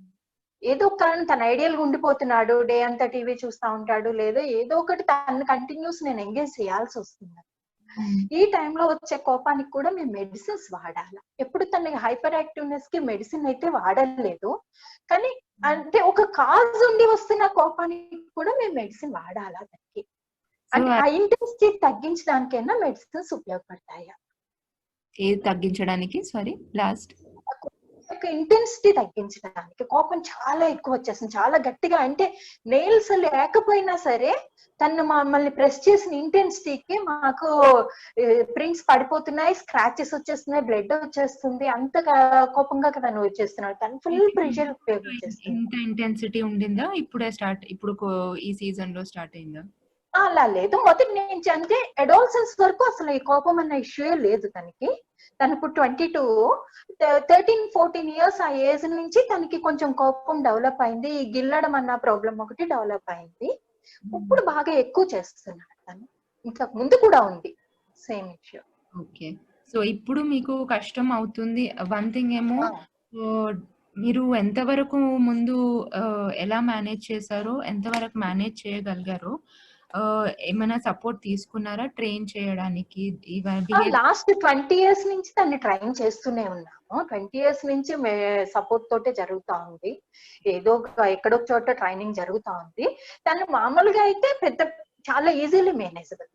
ఏదో ఒక కారణం తన ఐడియల్ గా ఉండిపోతున్నాడు, డే అంతా టీవీ చూస్తా ఉంటాడు, లేదా ఏదో ఒకటి తను కంటిన్యూస్ నేను ఎంగేజ్ చేయాల్సి వస్తుంది. ఈ టైంలో వచ్చే కోపానికి కూడా మేము మెడిసిన్స్ వాడాలి. ఎప్పుడు తన హైపర్ యాక్టివ్నెస్ కి మెడిసిన్ అయితే వాడలేదు, కానీ అంటే ఒక కాజ్ ఉండి వస్తున్న కోపానికి కూడా మేము మెడిసిన్ వాడాలా దానికి. అంటే ఆ ఇంటెన్సిటీ తగ్గించడానికైనా మెడిసిన్స్ ఉపయోగపడతాయా? ఏది తగ్గించడానికి? Sorry last. ఇంటెన్సిటీ తగ్గించడానికి. కోపం చాలా ఎక్కువ వచ్చేస్తుంది, చాలా గట్టిగా, అంటే నెయిల్స్ లేకపోయినా సరే తను మమ్మల్ని ప్రెస్ చేసిన ఇంటెన్సిటీకి మాకు ప్రింట్స్ పడిపోతున్నాయి, స్క్రాచెస్ వచ్చేస్తున్నాయి, బ్లడ్ వచ్చేస్తుంది, అంత కోపంగా తను వచ్చేస్తున్నాడు. తను ఫుల్ ప్రెషర్ ఉపయోగించేస్తుంది. ఇంత ఇంటెన్సిటీ ఉండిందా ఇప్పుడే స్టార్ట్, ఇప్పుడు ఈ సీజన్ లో స్టార్ట్ అయిందా? అలా లేదు, మొదటి నుంచి అంటే అడోల్సెన్స్ వరకు అసలు ఈ కోపం అన్న ఇష్యూ లేదు తనకి. తను ఇప్పుడు 22, 13-14 ఇయర్స్ ఆ ఏజ్ నుంచి తనకి కొంచెం కోపం డెవలప్ అయింది, గిల్లడం అన్న ప్రాబ్లం ఒకటి డెవలప్ అయింది. ఇప్పుడు బాగా ఎక్కువ చేస్తున్నాడు తను, ఇంతకు ముందు కూడా ఉంది సేమ్ ఇష్యూ. ఓకే, సో ఇప్పుడు మీకు కష్టం అవుతుంది. వన్ థింగ్ ఏమో, మీరు ఎంతవరకు ముందు ఎలా మేనేజ్ చేశారో, ఎంతవరకు మేనేజ్ చేయగలిగారో, ఏమైనా సపోర్ట్ తీసుకున్నారా ట్రైన్ చేయడానికి? లాస్ట్ 20 years నుంచి తన్ని ట్రైన్ చేస్తూనే ఉన్నాము. 20 years నుంచి సపోర్ట్ తోటే జరుగుతా ఉంది, ఏదో ఎక్కడో చోట ట్రైనింగ్ జరుగుతా ఉంది. తను మామూలుగా అయితే చాలా ఈజీలీ మేనేజబుల్,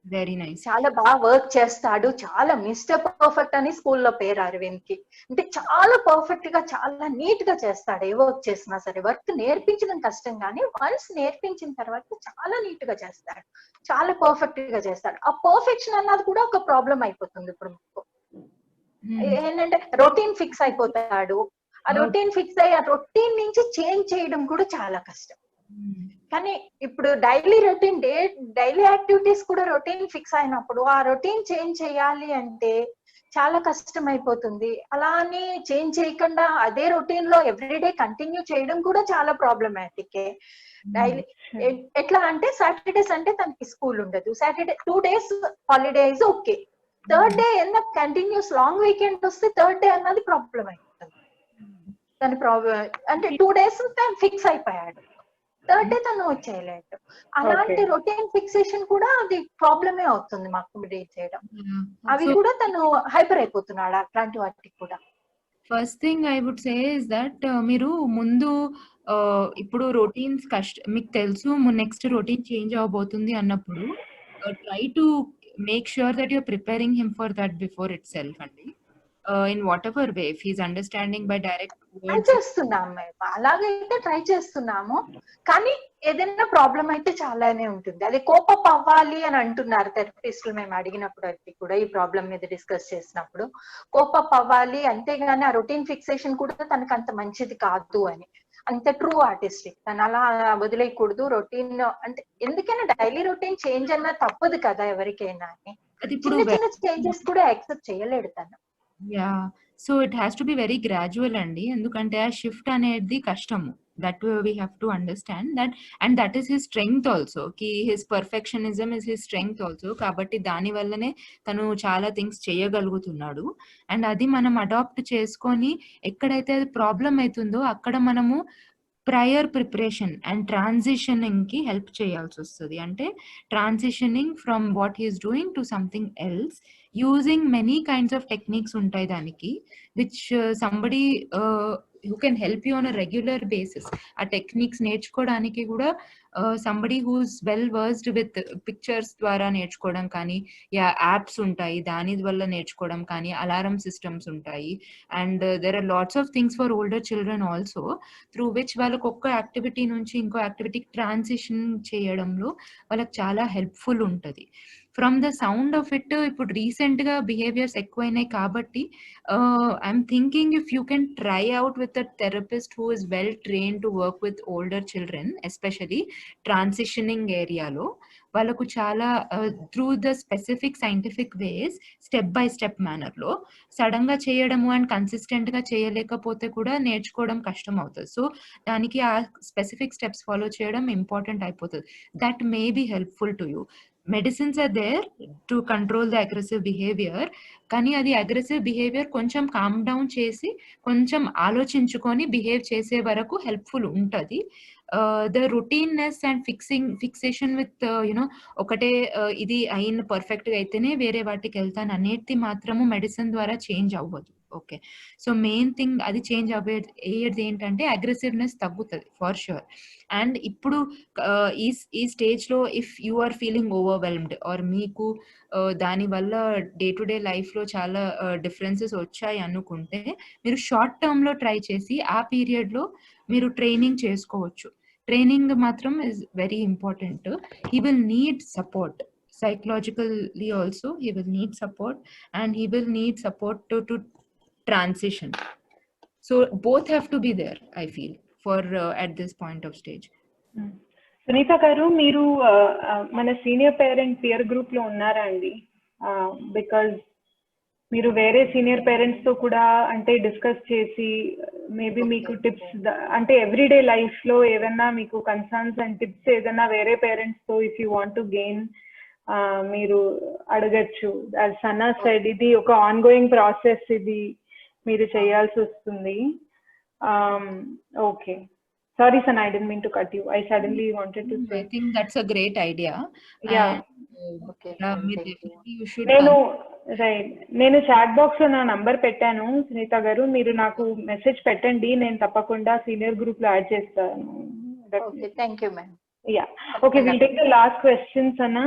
వెరీ నైస్, చాలా బాగా వర్క్ చేస్తాడు. చాలా మిస్టర్ పర్ఫెక్ట్ అని స్కూల్లో పేరు అరవింద్ కి. అంటే చాలా పర్ఫెక్ట్ గా, చాలా నీట్ గా చేస్తాడు. ఏ వర్క్ చేసినా సరే, వర్క్ నేర్పించడం కష్టం కానీ వన్స్ నేర్పించిన తర్వాత చాలా నీట్ గా చేస్తాడు, చాలా పర్ఫెక్ట్ గా చేస్తాడు. ఆ పర్ఫెక్షన్ అన్నది కూడా ఒక ప్రాబ్లం అయిపోతుంది ఇప్పుడు మాకు. ఏంటంటే రొటీన్ ఫిక్స్ అయిపోతాడు, ఆ రొటీన్ ఫిక్స్ అయ్యి ఆ రొటీన్ నుంచి చేంజ్ చేయడం కూడా చాలా కష్టం. కానీ ఇప్పుడు డైలీ యాక్టివిటీస్ కూడా రొటీన్ ఫిక్స్ అయినప్పుడు ఆ రొటీన్ చేంజ్ చేయాలి అంటే చాలా కష్టం అయిపోతుంది. అలా అని చేంజ్ చేయకుండా అదే రొటీన్ లో ఎవ్రీడే కంటిన్యూ చేయడం కూడా చాలా ప్రాబ్లమాటిక్. డైలీ ఎట్లా అంటే సాటర్డే సండే తనకి స్కూల్ ఉండదు, Saturday 2 days holidays okay, third day ఏదైనా కంటిన్యూస్ లాంగ్ వీకెండ్ వస్తే థర్డ్ డే అన్నది ప్రాబ్లం అయిపోతుంది. తన ప్రాబ్లం అంటే 2 days తను ఫిక్స్ అయిపోయాడు, థర్డ్ డే తను చేయలేదు. అలాంటి రొటీన్ ఫిక్సేషన్ కూడా అది ప్రాబ్లమే అవుతుంది మాకు డీల్ చేయడం. అవి కూడా తను హైపర్ అయిపోతున్నాడు అట్లాంటి వాటికి కూడా. First thing I would say is that మీరు ముందు ఇప్పుడు రొటీన్స్ మీకు తెలుసు నెక్స్ట్ రొటీన్ చేంజ్ అవబోతుంది అన్నప్పుడు try to make sure that you're preparing him for that before it self అండి. In whatever way, if he's understanding by direct words. చేస్తున్నాం మేము, అలాగైతే ట్రై చేస్తున్నాము. కానీ ఏదైనా ప్రాబ్లం అయితే చాలానే ఉంటుంది. అది కోపప్ అవ్వాలి అని అంటున్నారు థెరపిస్టులు మేము అడిగినప్పుడు, అది కూడా ఈ ప్రాబ్లం మీద డిస్కస్ చేసినప్పుడు కోపప్ అవ్వాలి, అంతేగాని ఆ రొటీన్ ఫిక్సేషన్ కూడా తనకు అంత మంచిది కాదు అని. అంత ట్రూ ఆర్టిస్టిక్, తను అలా వదిలేయకూడదు. రొటీన్ అంటే ఎందుకైనా డైలీ రొటీన్ చేంజ్ అన్నా తప్పదు కదా ఎవరికైనా అని. చిన్న చిన్న చేంజెస్ కూడా యాక్సెప్ట్ చేయలేడు తను. Yeah, so it has to be very gradual అండి, ఎందుకంటే ఆ షిఫ్ట్ అనేది కష్టము. That we have to understand that, and that is his strength also, కి his perfectionism is his strength also. కాబట్టి దాని వల్లనే తను చాలా థింగ్స్ చేయగలుగుతున్నాడు. అండ్ అది మనం అడాప్ట్ చేసుకొని ఎక్కడైతే అది ప్రాబ్లం అవుతుందో అక్కడ మనము ప్రయర్ ప్రిపరేషన్ అండ్ ట్రాన్సిషనింగ్కి హెల్ప్ చేయాల్సి వస్తుంది. అంటే transitioning from what he's doing to something else using many kinds of techniques ఉంటాయి దానికి, which somebody who can help you on a regular basis. ఆ టెక్నిక్స్ నేర్చుకోవడానికి కూడా somebody who's well versed with pictures ద్వారా నేర్చుకోవడం కానీ, యాప్స్ ఉంటాయి దాని వల్ల నేర్చుకోవడం కానీ, అలారం సిస్టమ్స్ ఉంటాయి. And there are lots of things for older children also, through which వాళ్ళకి ఒక్క యాక్టివిటీ నుంచి ఇంకో యాక్టివిటీకి ట్రాన్సిషన్ చేయడంలో వాళ్ళకి చాలా హెల్ప్ఫుల్ ఉంటుంది. From the sound of it ఇప్పుడు రీసెంట్గా బిహేవియర్స్ ఎక్కువైనాయి కాబట్టి I'm thinking if you can try out with a therapist who is well train to work with older children, especially transitioning ఏరియాలో వాళ్ళకు చాలా through the specific scientific ways step by step మేనర్లో సడన్గా చేయడము అండ్ కన్సిస్టెంట్గా చేయలేకపోతే కూడా నేర్చుకోవడం కష్టం అవుతుంది. సో దానికి ఆ స్పెసిఫిక్ స్టెప్స్ ఫాలో చేయడం ఇంపార్టెంట్ అయిపోతుంది. That may be helpful to you. Medicines are there to control the aggressive behaviour, కానీ అది అగ్రెసివ్ బిహేవియర్ కొంచెం కామ్ డౌన్ చేసి కొంచెం ఆలోచించుకొని బిహేవ్ చేసే వరకు హెల్ప్ఫుల్ ఉంటుంది. The routineness and fixation with you know ఒకటే ఇది అయిన పర్ఫెక్ట్గా అయితేనే వేరే వాటికి వెళ్తాను అనేది మాత్రము మెడిసిన్ ద్వారా చేంజ్ అవ్వదు. ఓకే, సో మెయిన్ థింగ్ అది చేంజ్ అయ్యేది ఏంటంటే అగ్రెసివ్నెస్ తగ్గుతుంది ఫర్ షూర్. అండ్ ఇప్పుడు ఈ స్టేజ్లో if you are feeling overwhelmed or మీకు దానివల్ల డే టు డే లైఫ్లో చాలా డిఫరెన్సెస్ వచ్చాయి అనుకుంటే మీరు షార్ట్ టర్మ్లో ట్రై చేసి ఆ పీరియడ్లో మీరు ట్రైనింగ్ చేసుకోవచ్చు. ట్రైనింగ్ మాత్రం is very important. He will need support psychologically also, he will need support and he will need support to transition. So both have to be there, I feel, for at this point of stage. Sunita garu, మీరు మన senior parent peer group లో ఉన్నారా అండి? Because మీరు వేరే senior parents తో కూడా అంటే డిస్కస్ చేసి మేబీ మీకు టిప్స్ అంటే ఎవ్రీడే లైఫ్ లో ఏదన్నా మీకు కన్సర్న్స్ అండ్ టిప్స్ ఏదన్నా వేరే పేరెంట్స్ తో if you want to gain మీరు అడగచ్చు. యాజ్ సన్నా సైడ్ ఇది ఒక ఆన్ గోయింగ్ ప్రాసెస్, ఇది మీరు చేయాల్సి వస్తుంది. Okay, sorry Sana, I didn't mean to cut you. I suddenly wanted to say. I think that's a great idea. Yeah. Okay. Definitely you should. నేను chat box లో నా number పెట్టాను సునీత గారు, మీరు నాకు మెసేజ్ పెట్టండి, నేను తప్పకుండా సీనియర్ గ్రూప్ లో యాడ్ చేస్తాను. Okay, thank you ma'am. Yeah. Okay, we'll take the last question, Sana.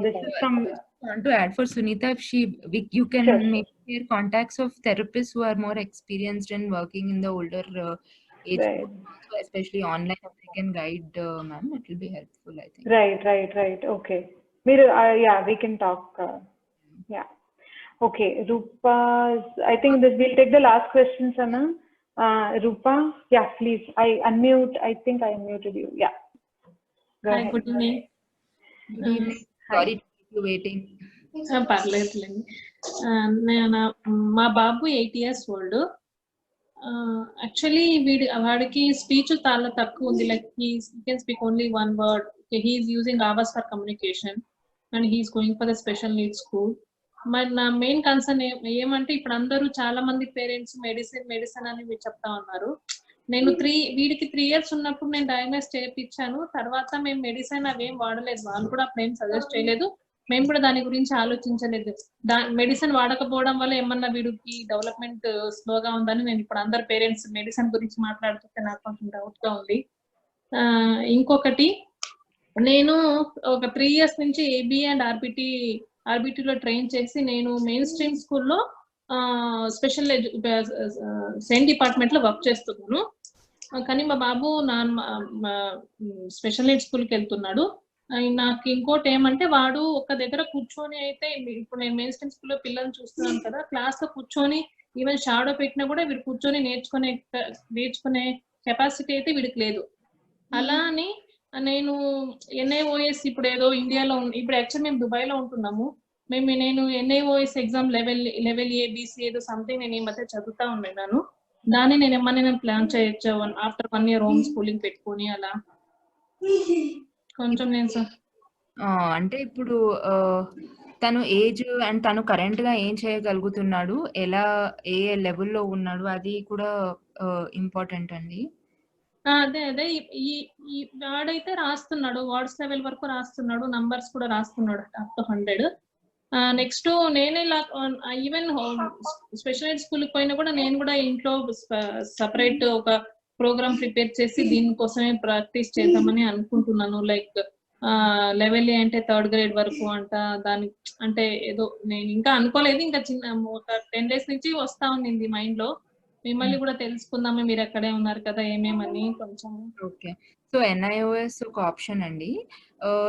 This is from. I want to add for Sunita, if you can make your contacts of therapists who are more experienced in working in the older age, Right. especially online, if they can guide ma'am, it will be helpful, I think. Right. Okay. మీరు yeah, we can talk. Yeah. Okay, Rupa, I think this we'll take the last question, Sana. Rupa, yeah, please. I think I unmuted you. Yeah. Go Hi, ahead. good evening. Good evening. Sorry to keep you waiting. పర్లేదులేండి. నేను మా బాబు 8 years old. Actually వాడికి speech చాలా తక్కువ ఉంది. Like he can speak only 1 word. He's using hours for communication and he's going for the special needs school. మరి నా మెయిన్ కన్సర్న్ ఏమంటే ఇప్పుడు అందరూ చాలా మంది పేరెంట్స్ మెడిసిన్ అని మీరు చెప్తా ఉన్నారు. నేను వీడికి 3 years ఉన్నప్పుడు నేను డయాగ్నోస్ చేయించాను. తర్వాత మేము మెడిసిన్ అవేం వాడలేదు, వాళ్ళు కూడా అప్పుడు ఏం సజెస్ట్ చేయలేదు, మేము కూడా దాని గురించి ఆలోచించలేదు. మెడిసిన్ వాడకపోవడం వల్ల ఏమన్నా వీడికి డెవలప్మెంట్ స్లోగా ఉందని నేను ఇప్పుడు అందరు పేరెంట్స్ మెడిసిన్ గురించి మాట్లాడుతుంటే నాకు కొంచెం డౌట్ గా ఉంది. ఇంకొకటి, నేను ఒక 3 years నుంచి ఏబి అండ్ ఆర్బిటీలో ట్రైన్ చేసి నేను మెయిన్ స్ట్రీమ్ స్కూల్లో స్పెషల్ సైన్స్ డిపార్ట్మెంట్ లో వర్క్ చేస్తున్నాను. కానీ మా బాబు స్పెషల్ నీడ్స్ స్కూల్కి వెళ్తున్నాడు. నాకు ఇంకోటి ఏమంటే, వాడు ఒక దగ్గర కూర్చొని అయితే, ఇప్పుడు నేను మెయిన్ స్ట్రీమ్ స్కూల్లో పిల్లల్ని చూస్తున్నాను కదా, క్లాస్ లో కూర్చొని ఈవెన్ షాడో పెట్టినా కూడా వీడు కూర్చొని నేర్చుకునే కెపాసిటీ అయితే వీడికి లేదు. అలా అని నేను NIOS ఇప్పుడు ఏదో ఇండియాలో ఇప్పుడు యాక్చువల్ మేము దుబాయ్ లో ఉంటున్నాము. నేను NIOS ఎగ్జామ్ లెవెల్ ABC ఏదో సంథింగ్ నేను ఈ మధ్య చదువుతా ఉన్నాను. దాన్ని నేను ఏమన్నా ప్లాన్ చేయొచ్చా ఆఫ్టర్ 1 year హోమ్ స్కూలింగ్ పెట్టుకుని? అలా కొంచెం నేను అంటే ఇప్పుడు తను ఏజ్ అండ్ తను కరెంట్ గా ఏం చేయగలుగుతున్నాడు, ఏ లెవెల్లో ఉన్నాడు, అది కూడా ఇంపార్టెంట్ అండి. అదే ఈ వాడైతే రాస్తున్నాడు, వార్డ్స్ లెవెల్ వరకు రాస్తున్నాడు, నంబర్స్ కూడా రాస్తున్నాడు అప్ టు 100. నెక్స్ట్ నేనే ఈవెన్ స్పెషల్ ఎడ్ స్కూల్ పోయినా కూడా నేను కూడా ఇంట్లో సపరేట్ ఒక ప్రోగ్రామ్ ప్రిపేర్ చేసి దీనికోసమే ప్రాక్టీస్ చేద్దామని అనుకుంటున్నాను. లైక్ లెవెల్ అంటే 3rd grade వరకు అంట. దాని అంటే ఏదో నేను ఇంకా అనుకోలేదు, ఇంకా చిన్న ఒక 10 days నుంచి వస్తా ఉంది మైండ్ లో. మిమ్మల్ని కూడా తెలుసుకుందామే, మీరు అక్కడే ఉన్నారు కదా ఏమేమని కొంచెం. ఓకే. సో NIOS ఒక ఆప్షన్ అండి.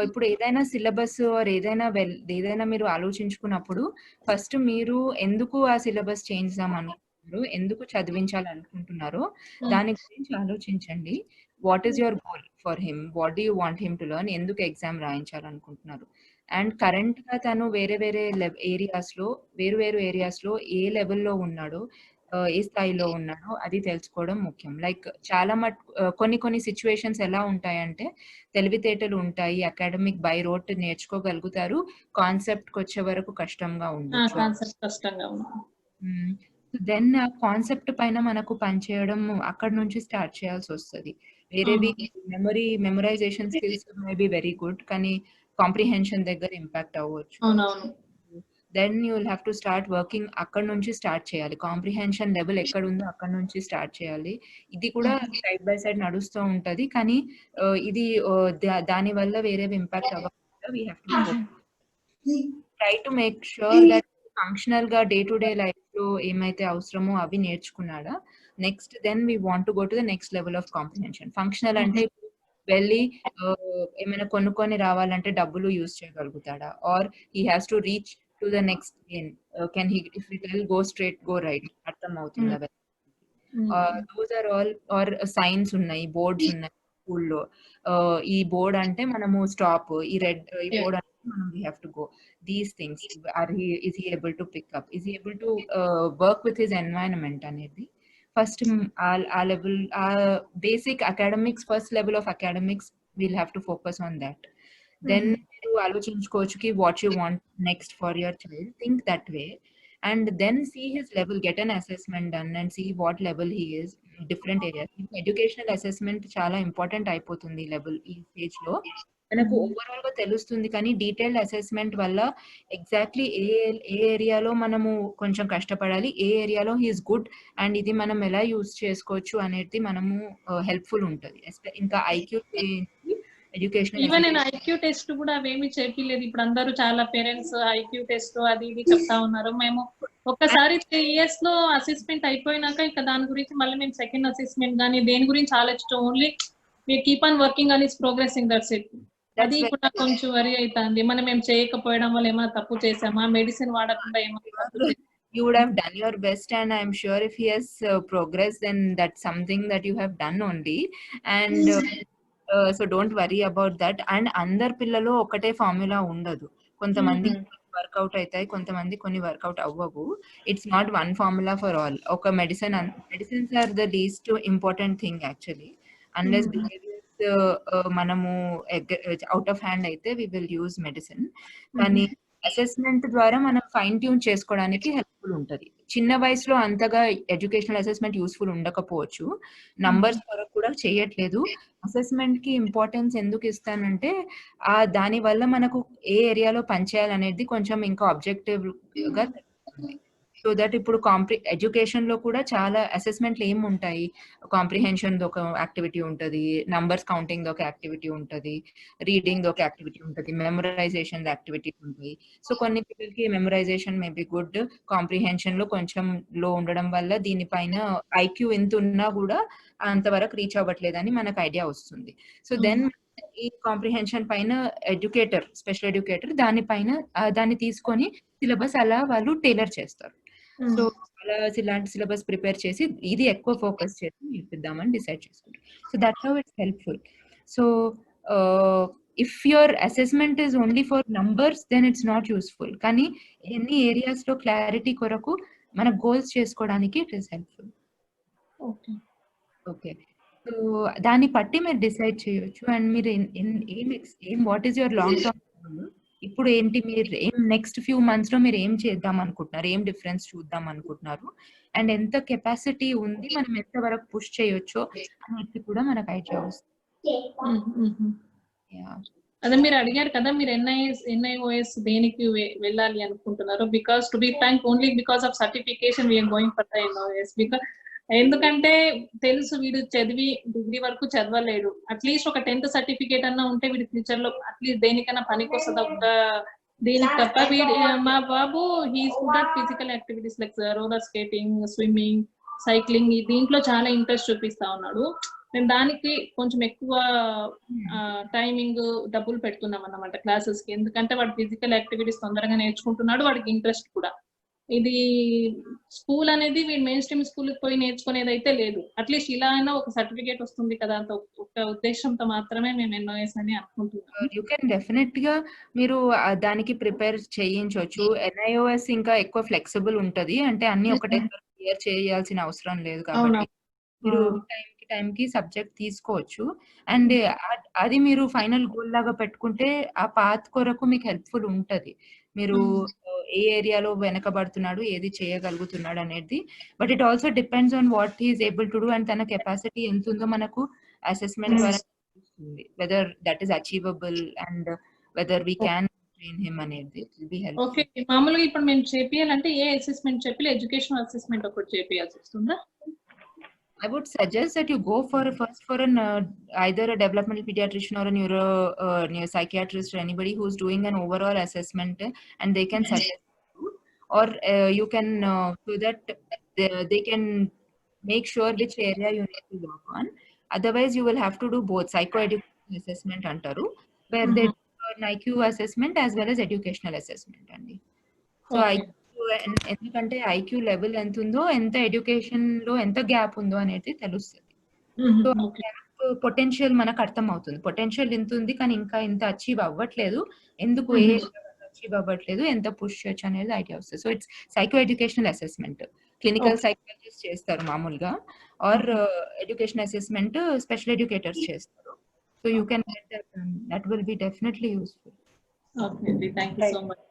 ఇప్పుడు ఏదైనా సిలబస్ ఆర్ ఏదైనా మీరు ఆలోచించుకున్నప్పుడు ఫస్ట్ మీరు ఎందుకు ఆ సిలబస్ చేంజ్ చేద్దామనుకుంటున్నారు, ఎందుకు చదివించాలనుకుంటున్నారో దాని గురించి ఆలోచించండి. What is your goal for him, what do you want him to learn, ఎందుకు ఎగ్జామ్ రాయించాలనుకుంటున్నారు. అండ్ కరెంట్ గా తను వేరే వేరు ఏరియాస్లో ఏ లెవెల్లో ఉన్నాడో, ఏ స్థాయిలో ఉన్నాడో అది తెలుసుకోవడం ముఖ్యం. లైక్ చాలా కొన్ని సిచ్యువేషన్స్ ఎలా ఉంటాయంటే తెలివితేటలు ఉంటాయి, అకాడమిక్ బై రోట్ నేర్చుకోగలుగుతారు, కాన్సెప్ట్కి వచ్చే వరకు కష్టంగా ఉండొచ్చు. కాన్సెప్ట్ కష్టంగా ఉంది. దెన్ ఆ కాన్సెప్ట్ పైన మనకు పనిచేయడం అక్కడ నుంచి స్టార్ట్ చేయాల్సి వస్తుంది. వేరేవి memorisation skills may be very good, కానీ కాంప్రిహెన్షన్ దగ్గర ఇంపాక్ట్ అవ్వచ్చు. అవునవును. Then you will have to start working, అక్కడ నుంచి స్టార్ట్ చేయాలి. కాంప్రిహెన్షన్ లెవెల్ ఎక్కడ ఉందో అక్కడ నుంచి స్టార్ట్ చేయాలి. ఇది కూడా సైడ్ బై సైడ్ నడుస్తూ ఉంటది, కానీ ఇది దాని వల్ల వేరేవి ఇంపాక్ట్ అవ్వకుండా we have to try to make sure that functional గా డే టు డే లైఫ్ లో ఏమైతే అవసరమో అవి నేర్చుకున్నాడా. Next then we want to go to the next level of comprehension. Functional అంటే వెళ్ళి ఏమైనా కొనుక్కొని రావాలంటే డబ్బులు యూజ్ చేయగలుగుతాడా, or he has to reach to the next game, can he if it will go straight go right, అర్థం అవుతుందా. Those are all. Or signs ఉన్నాయి, బోర్డ్స్ ఉన్నాయి స్కూల్లో. ఈ బోర్డ్ అంటే మనము స్టాప్, ఈ బోర్డ్ అంటే మనం we have to go. These things is he able to pick up, is he able to work with his environment అనేది ఫస్ట్ ఆ లెవెల్, ఆ basic academics, first level of academics we'll have to focus on that. Then మీరు ఆలోచించుకోవచ్చు కి what you want next for your child, think that way, and then see his level, get an assessment done and see what level he is in different areas. Educational assessment చాలా important అయిపోతుంది level ఈ stage లో. మనకు overall గా తెలుస్తుంది, కానీ detailed assessment వల్ల exactly ఏ ఏరియాలో మనము కొంచెం కష్టపడాలి, ఏ ఏరియాలో హీఈస్ గుడ్, అండ్ ఇది మనం ఎలా యూజ్ చేసుకోవచ్చు అనేది మనము హెల్ప్ఫుల్ ఉంటుంది. ఇంకా ఐక్యూ ఎడ్యుకేషనల్. ఈవెన్ నేను ఐక్యూ టెస్ట్ కూడా అవేమి చేపిలేదు. ఇప్పుడు అందరూ చాలా పేరెంట్స్ ఐక్యూ టెస్ట్ అది ఇది చెప్తా ఉన్నారు. మేము ఒక్కసారి 3 years లో అసెస్మెంట్ అయిపోయినాక ఇక దాని గురించి మళ్ళీ మేము సెకండ్ అసెస్మెంట్ కానీ దేని గురించి ఆలోచించడం, only we keep on working on is progressing, that's it. అది కూడా కొంచెం వరి అవుతుంది. మనం ఏం చేయకపోవడం వల్ల ఏమైనా తప్పు చేసామా, మెడిసిన్ వాడకుండా ఏమైనా. You would have done your best, and I'm sure if he has progressed, then that's something that you have done only, and so don't worry about that. And అందరు పిల్లలు ఒకటే ఫార్ములా ఉండదు, కొంతమంది వర్కౌట్ అవుతాయి, కొంతమంది కొన్ని వర్కౌట్ అవ్వవు. It's not one formula for all. ఒక medicines are the least important thing actually. Unless behaviours మనము అవుట్ ఆఫ్ హ్యాండ్ అయితే వి విల్ యూజ్ మెడిసిన్. కానీ అసెస్మెంట్ ద్వారా మనం ఫైన్ ట్యూన్ చేసుకోవడానికి హెల్ప్ఫుల్ ఉంటుంది. చిన్న వయసులో అంతగా ఎడ్యుకేషనల్ అసెస్మెంట్ యూస్ఫుల్ ఉండకపోవచ్చు, నంబర్స్ కొరకు కూడా చేయట్లేదు. అసెస్మెంట్ కి ఇంపార్టెన్స్ ఎందుకు ఇస్తానంటే దాని వల్ల మనకు ఏ ఏరియాలో పనిచేయాలనేది కొంచెం ఇంకా ఆబ్జెక్టివ్ గా తెలుస్తుంది. సో దట్ ఇప్పుడు ఎడ్యుకేషన్ లో కూడా చాలా అసెస్మెంట్లు ఏమి ఉంటాయి, కాంప్రిహెన్షన్ ఒక యాక్టివిటీ ఉంటుంది, నంబర్స్ కౌంటింగ్ ఒక యాక్టివిటీ ఉంటుంది, రీడింగ్ ఒక యాక్టివిటీ ఉంటుంది, మెమరైజేషన్ యాక్టివిటీస్ ఉంటాయి. సో కొన్ని పిల్లలకి memorisation may be good, comprehension లో కొంచెం లో ఉండడం వల్ల దీనిపైన ఐక్యూ ఎంత ఉన్నా కూడా అంతవరకు రీచ్ అవ్వట్లేదని మనకు ఐడియా వస్తుంది. సో దెన్ ఈ కాంప్రిహెన్షన్ పైన స్పెషల్ ఎడ్యుకేటర్ దాన్ని తీసుకొని సిలబస్ అలా వాళ్ళు టైలర్ చేస్తారు. సో అలా ఇలాంటి సిలబస్ ప్రిపేర్ చేసి ఇది ఎక్కువ ఫోకస్ చేసి నేర్పిద్దామని డిసైడ్ చేసుకుంటారు. So that's how it's helpful. So if your assessment is only for numbers then it's not useful. కానీ ఎన్ని ఏరియాస్ లో క్లారిటీ కొరకు మన గోల్స్ చేసుకోవడానికి it is helpful. Okay, so దాన్ని బట్టి మీరు డిసైడ్ చేయొచ్చు. అండ్ మీరు what is your long term goal, ఇప్పుడు ఏంటి మీరు నెక్స్ట్ ఫ్యూ మంత్స్ లో మీరు ఏం చేద్దాం అనుకుంటున్నారు, ఏం డిఫరెన్స్ చూద్దాం అనుకుంటున్నారు, అండ్ ఎంత కెపాసిటీ ఉంది, మనం ఎంత వరకు పుష్ చేయొచ్చో అనేది కూడా మనకు ఐడియా వస్తుంది. అదే మీరు అడిగారు కదా మీరు ఎన్ఐఓఎస్ దేనికి వెళ్ళాలి అనుకుంటున్నారు. Because to be frank only because of certification we are going for the NIOS. Because ఎందుకంటే తెలుసు వీడు చదివి డిగ్రీ వరకు చదవలేడు, అట్లీస్ట్ ఒక 10th సర్టిఫికేట్ అన్నా ఉంటే వీడి ఫ్యూచర్ లో అట్లీస్ట్ దేనికన్నా పనికి వస్తుంది ఒక దీనికి తప్ప. వీడి మా బాబు he's good at physical activities like roller skating, swimming, cycling, దీంట్లో చాలా ఇంట్రెస్ట్ చూపిస్తా ఉన్నాడు. మేము దానికి కొంచెం ఎక్కువ టైమింగ్ డబ్బులు పెడుతున్నాం అన్నమాట క్లాసెస్ కి, ఎందుకంటే వాడు ఫిజికల్ యాక్టివిటీస్ తొందరగా నేర్చుకుంటున్నాడు, వాడికి ఇంట్రెస్ట్ కూడా. ఇది స్కూల్ అనేది వీడు మెయిన్ స్ట్రీమ్ స్కూల్ పోయి నేర్చుకునేది అయితే లేదు, అట్లీస్ట్ ఇలా అయినా ఒక సర్టిఫికేట్ వస్తుంది కదా అంత ఒక ఉద్దేశంతో మాత్రమే మేము ఎన్ఓఎస్ అని అనుకుంటున్నాం. యూ కెన్ డెఫినెట్ గా మీరు దానికి ప్రిపేర్ చేయించవచ్చు. ఎన్ఐఓఎస్ ఇంకా ఎక్కువ ఫ్లెక్సిబుల్ ఉంటది, అంటే అన్ని ఒకటే క్లియర్ చేయాల్సిన అవసరం లేదు కాబట్టి మీరు టైం కి సబ్జెక్ట్ తీసుకోవచ్చు. అండ్ అది మీరు ఫైనల్ గోల్ లాగా పెట్టుకుంటే ఆ పాత్ కొరకు మీకు హెల్ప్ఫుల్ ఉంటది. మీరు ఏ ఏరియాలో వెనకబడుతున్నాడు, ఏది చేయగలుగుతున్నాడు అనేది. But it also depends on what he's able to do, and తన కెపాసిటీ ఎంత ఉందో మనకు అసెస్మెంట్ ద్వారా తెలుస్తుంది, whether that is achievable and whether we can train him అనేది. ఓకే, మామూలుగా ఇప్పుడు మేము చేపియాలంటే ఏ అసెస్మెంట్ చెప్పి ఎడ్యుకేషనల్ అసెస్మెంట్ ఒకటి చేపియాల్సి వస్తుందా? I would suggest that you go first for an either a developmental pediatrician or a neuropsychiatrist or anybody who's doing an overall assessment, and they can suggest you, or you can so that they can make sure which area you need to work on. Otherwise you will have to do both psychoeducational assessment antaru, where they do an IQ assessment as well as educational assessment andi. So ఎందుకంటే IQ level ఎంత ఉందో, ఎంత education లో ఎంత gap ఉందో అనేది తెలుస్తుంది. So gap potential మనకు అర్థం అవుతుంది. పొటెన్షియల్ ఎంత ఉంది కానీ ఇంకా ఎంత అచీవ్ అవ్వట్లేదు, ఎందుకు అచీవ్ అవ్వట్లేదు, ఎంత పుష్ చేయొచ్చు అనేది ఐడియా వస్తుంది. So it's psycho educational assessment. Clinical psychologist చేస్తారు మామూలుగా, or education assessment special educators చేస్తారు. So you can get that will be definitely useful. Okay, thank you so much.